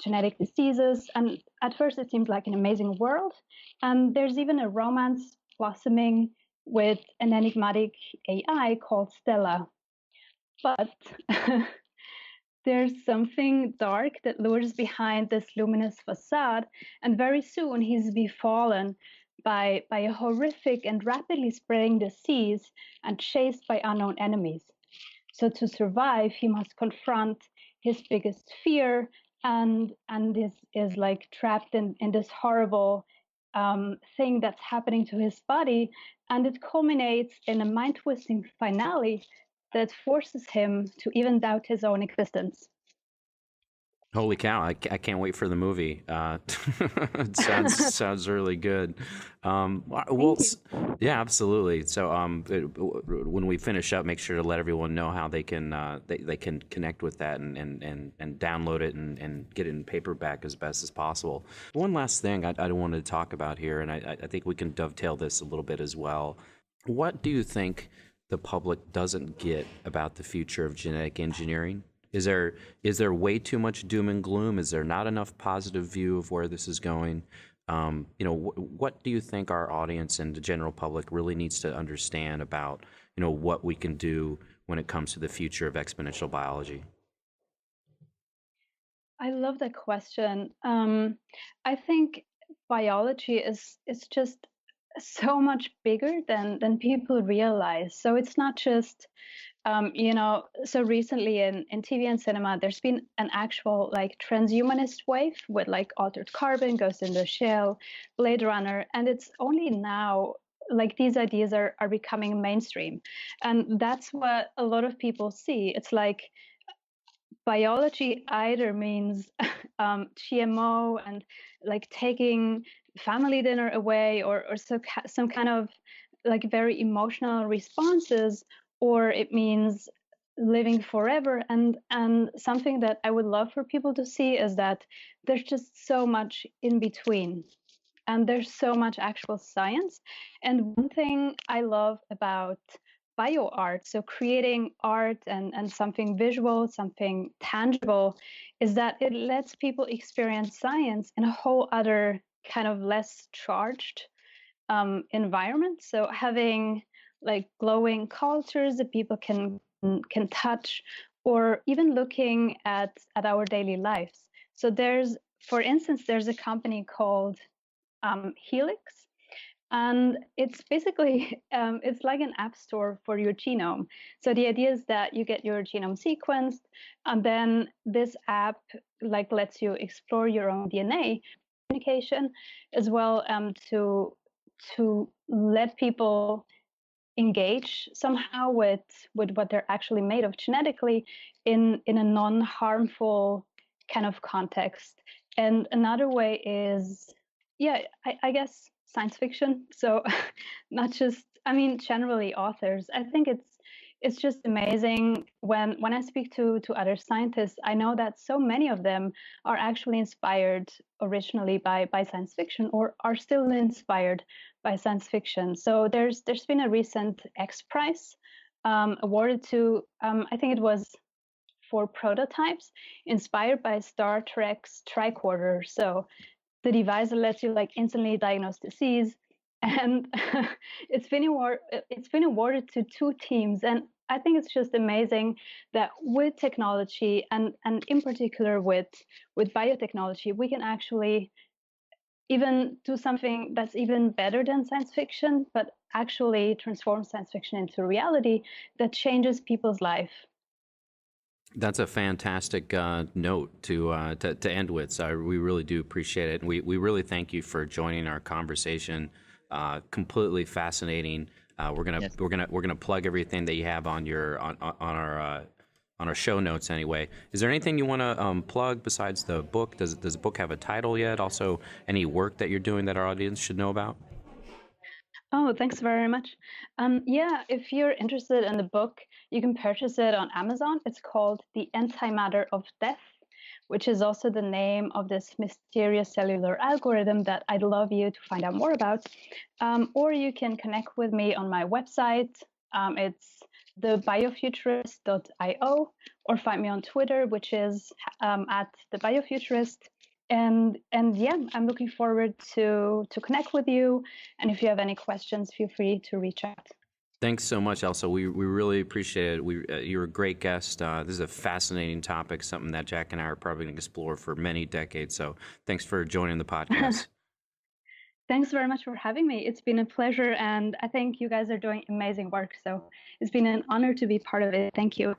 genetic diseases. And at first it seems like an amazing world. And there's even a romance blossoming with an enigmatic AI called Stella. But there's something dark that lures behind this luminous facade, and very soon he's befallen by a horrific and rapidly spreading disease and chased by unknown enemies. So to survive, he must confront his biggest fear, and is like trapped in this horrible thing that's happening to his body, and it culminates in a mind-twisting finale that forces him to even doubt his own existence. Holy cow! I can't wait for the movie. It sounds really good. Well, yeah, absolutely. So, when we finish up, make sure to let everyone know how they can they can connect with that and download it and get it in paperback as best as possible. One last thing I wanted to talk about here, and I think we can dovetail this a little bit as well. What do you think the public doesn't get about the future of genetic engineering? Is there way too much doom and gloom? Is there not enough positive view of where this is going? What do you think our audience and the general public really needs to understand about, what we can do when it comes to the future of exponential biology? I love that question. I think biology is just so much bigger than people realize. So it's not just so recently in TV and cinema, there's been an actual like transhumanist wave with like altered carbon, Ghost in the Shell, Blade Runner, and it's only now like these ideas are becoming mainstream, and that's what a lot of people see. It's like biology either means GMO and like taking family dinner away, or some kind of like very emotional responses, or it means living forever. And something that I would love for people to see is that there's just so much in between, and there's so much actual science. And one thing I love about bio art, so creating art and something visual, something tangible, is that it lets people experience science in a whole other kind of less charged environment. So having like glowing cultures that people can touch, or even looking at our daily lives. So for instance, there's a company called Helix, and it's basically it's like an app store for your genome. So the idea is that you get your genome sequenced, and then this app like lets you explore your own DNA communication as well, to let people engage somehow with what they're actually made of genetically in a non-harmful kind of context. And another way is, yeah, I guess science fiction. So not just, I mean, generally authors. I think it's just amazing when I speak to other scientists. I know that so many of them are actually inspired originally by science fiction, or are still inspired by science fiction. So there's been a recent X Prize awarded to, I think it was for prototypes inspired by Star Trek's tricorder. So the device that lets you like instantly diagnose disease, and it's been awarded to 2 teams. And I think it's just amazing that with technology, and in particular with biotechnology, we can actually even do something that's even better than science fiction, but actually transform science fiction into reality that changes people's life. That's a fantastic note to end with. So we really do appreciate it, and we really thank you for joining our conversation. Completely fascinating. We're gonna plug everything that you have on our show notes anyway. Is there anything you want to plug besides the book? Does the book have a title yet? Also, any work that you're doing that our audience should know about? Oh, thanks very much. Yeah, if you're interested in the book, you can purchase it on Amazon. It's called The Antimatter of Death, which is also the name of this mysterious cellular algorithm that I'd love you to find out more about. Or you can connect with me on my website. It's thebiofuturist.io, or find me on Twitter, which is at thebiofuturist. And yeah, I'm looking forward to connect with you. And if you have any questions, feel free to reach out. Thanks so much, Elsa. We really appreciate it. You're a great guest. This is a fascinating topic, something that Jack and I are probably going to explore for many decades. So thanks for joining the podcast. Thanks very much for having me. It's been a pleasure, and I think you guys are doing amazing work. So it's been an honor to be part of it. Thank you.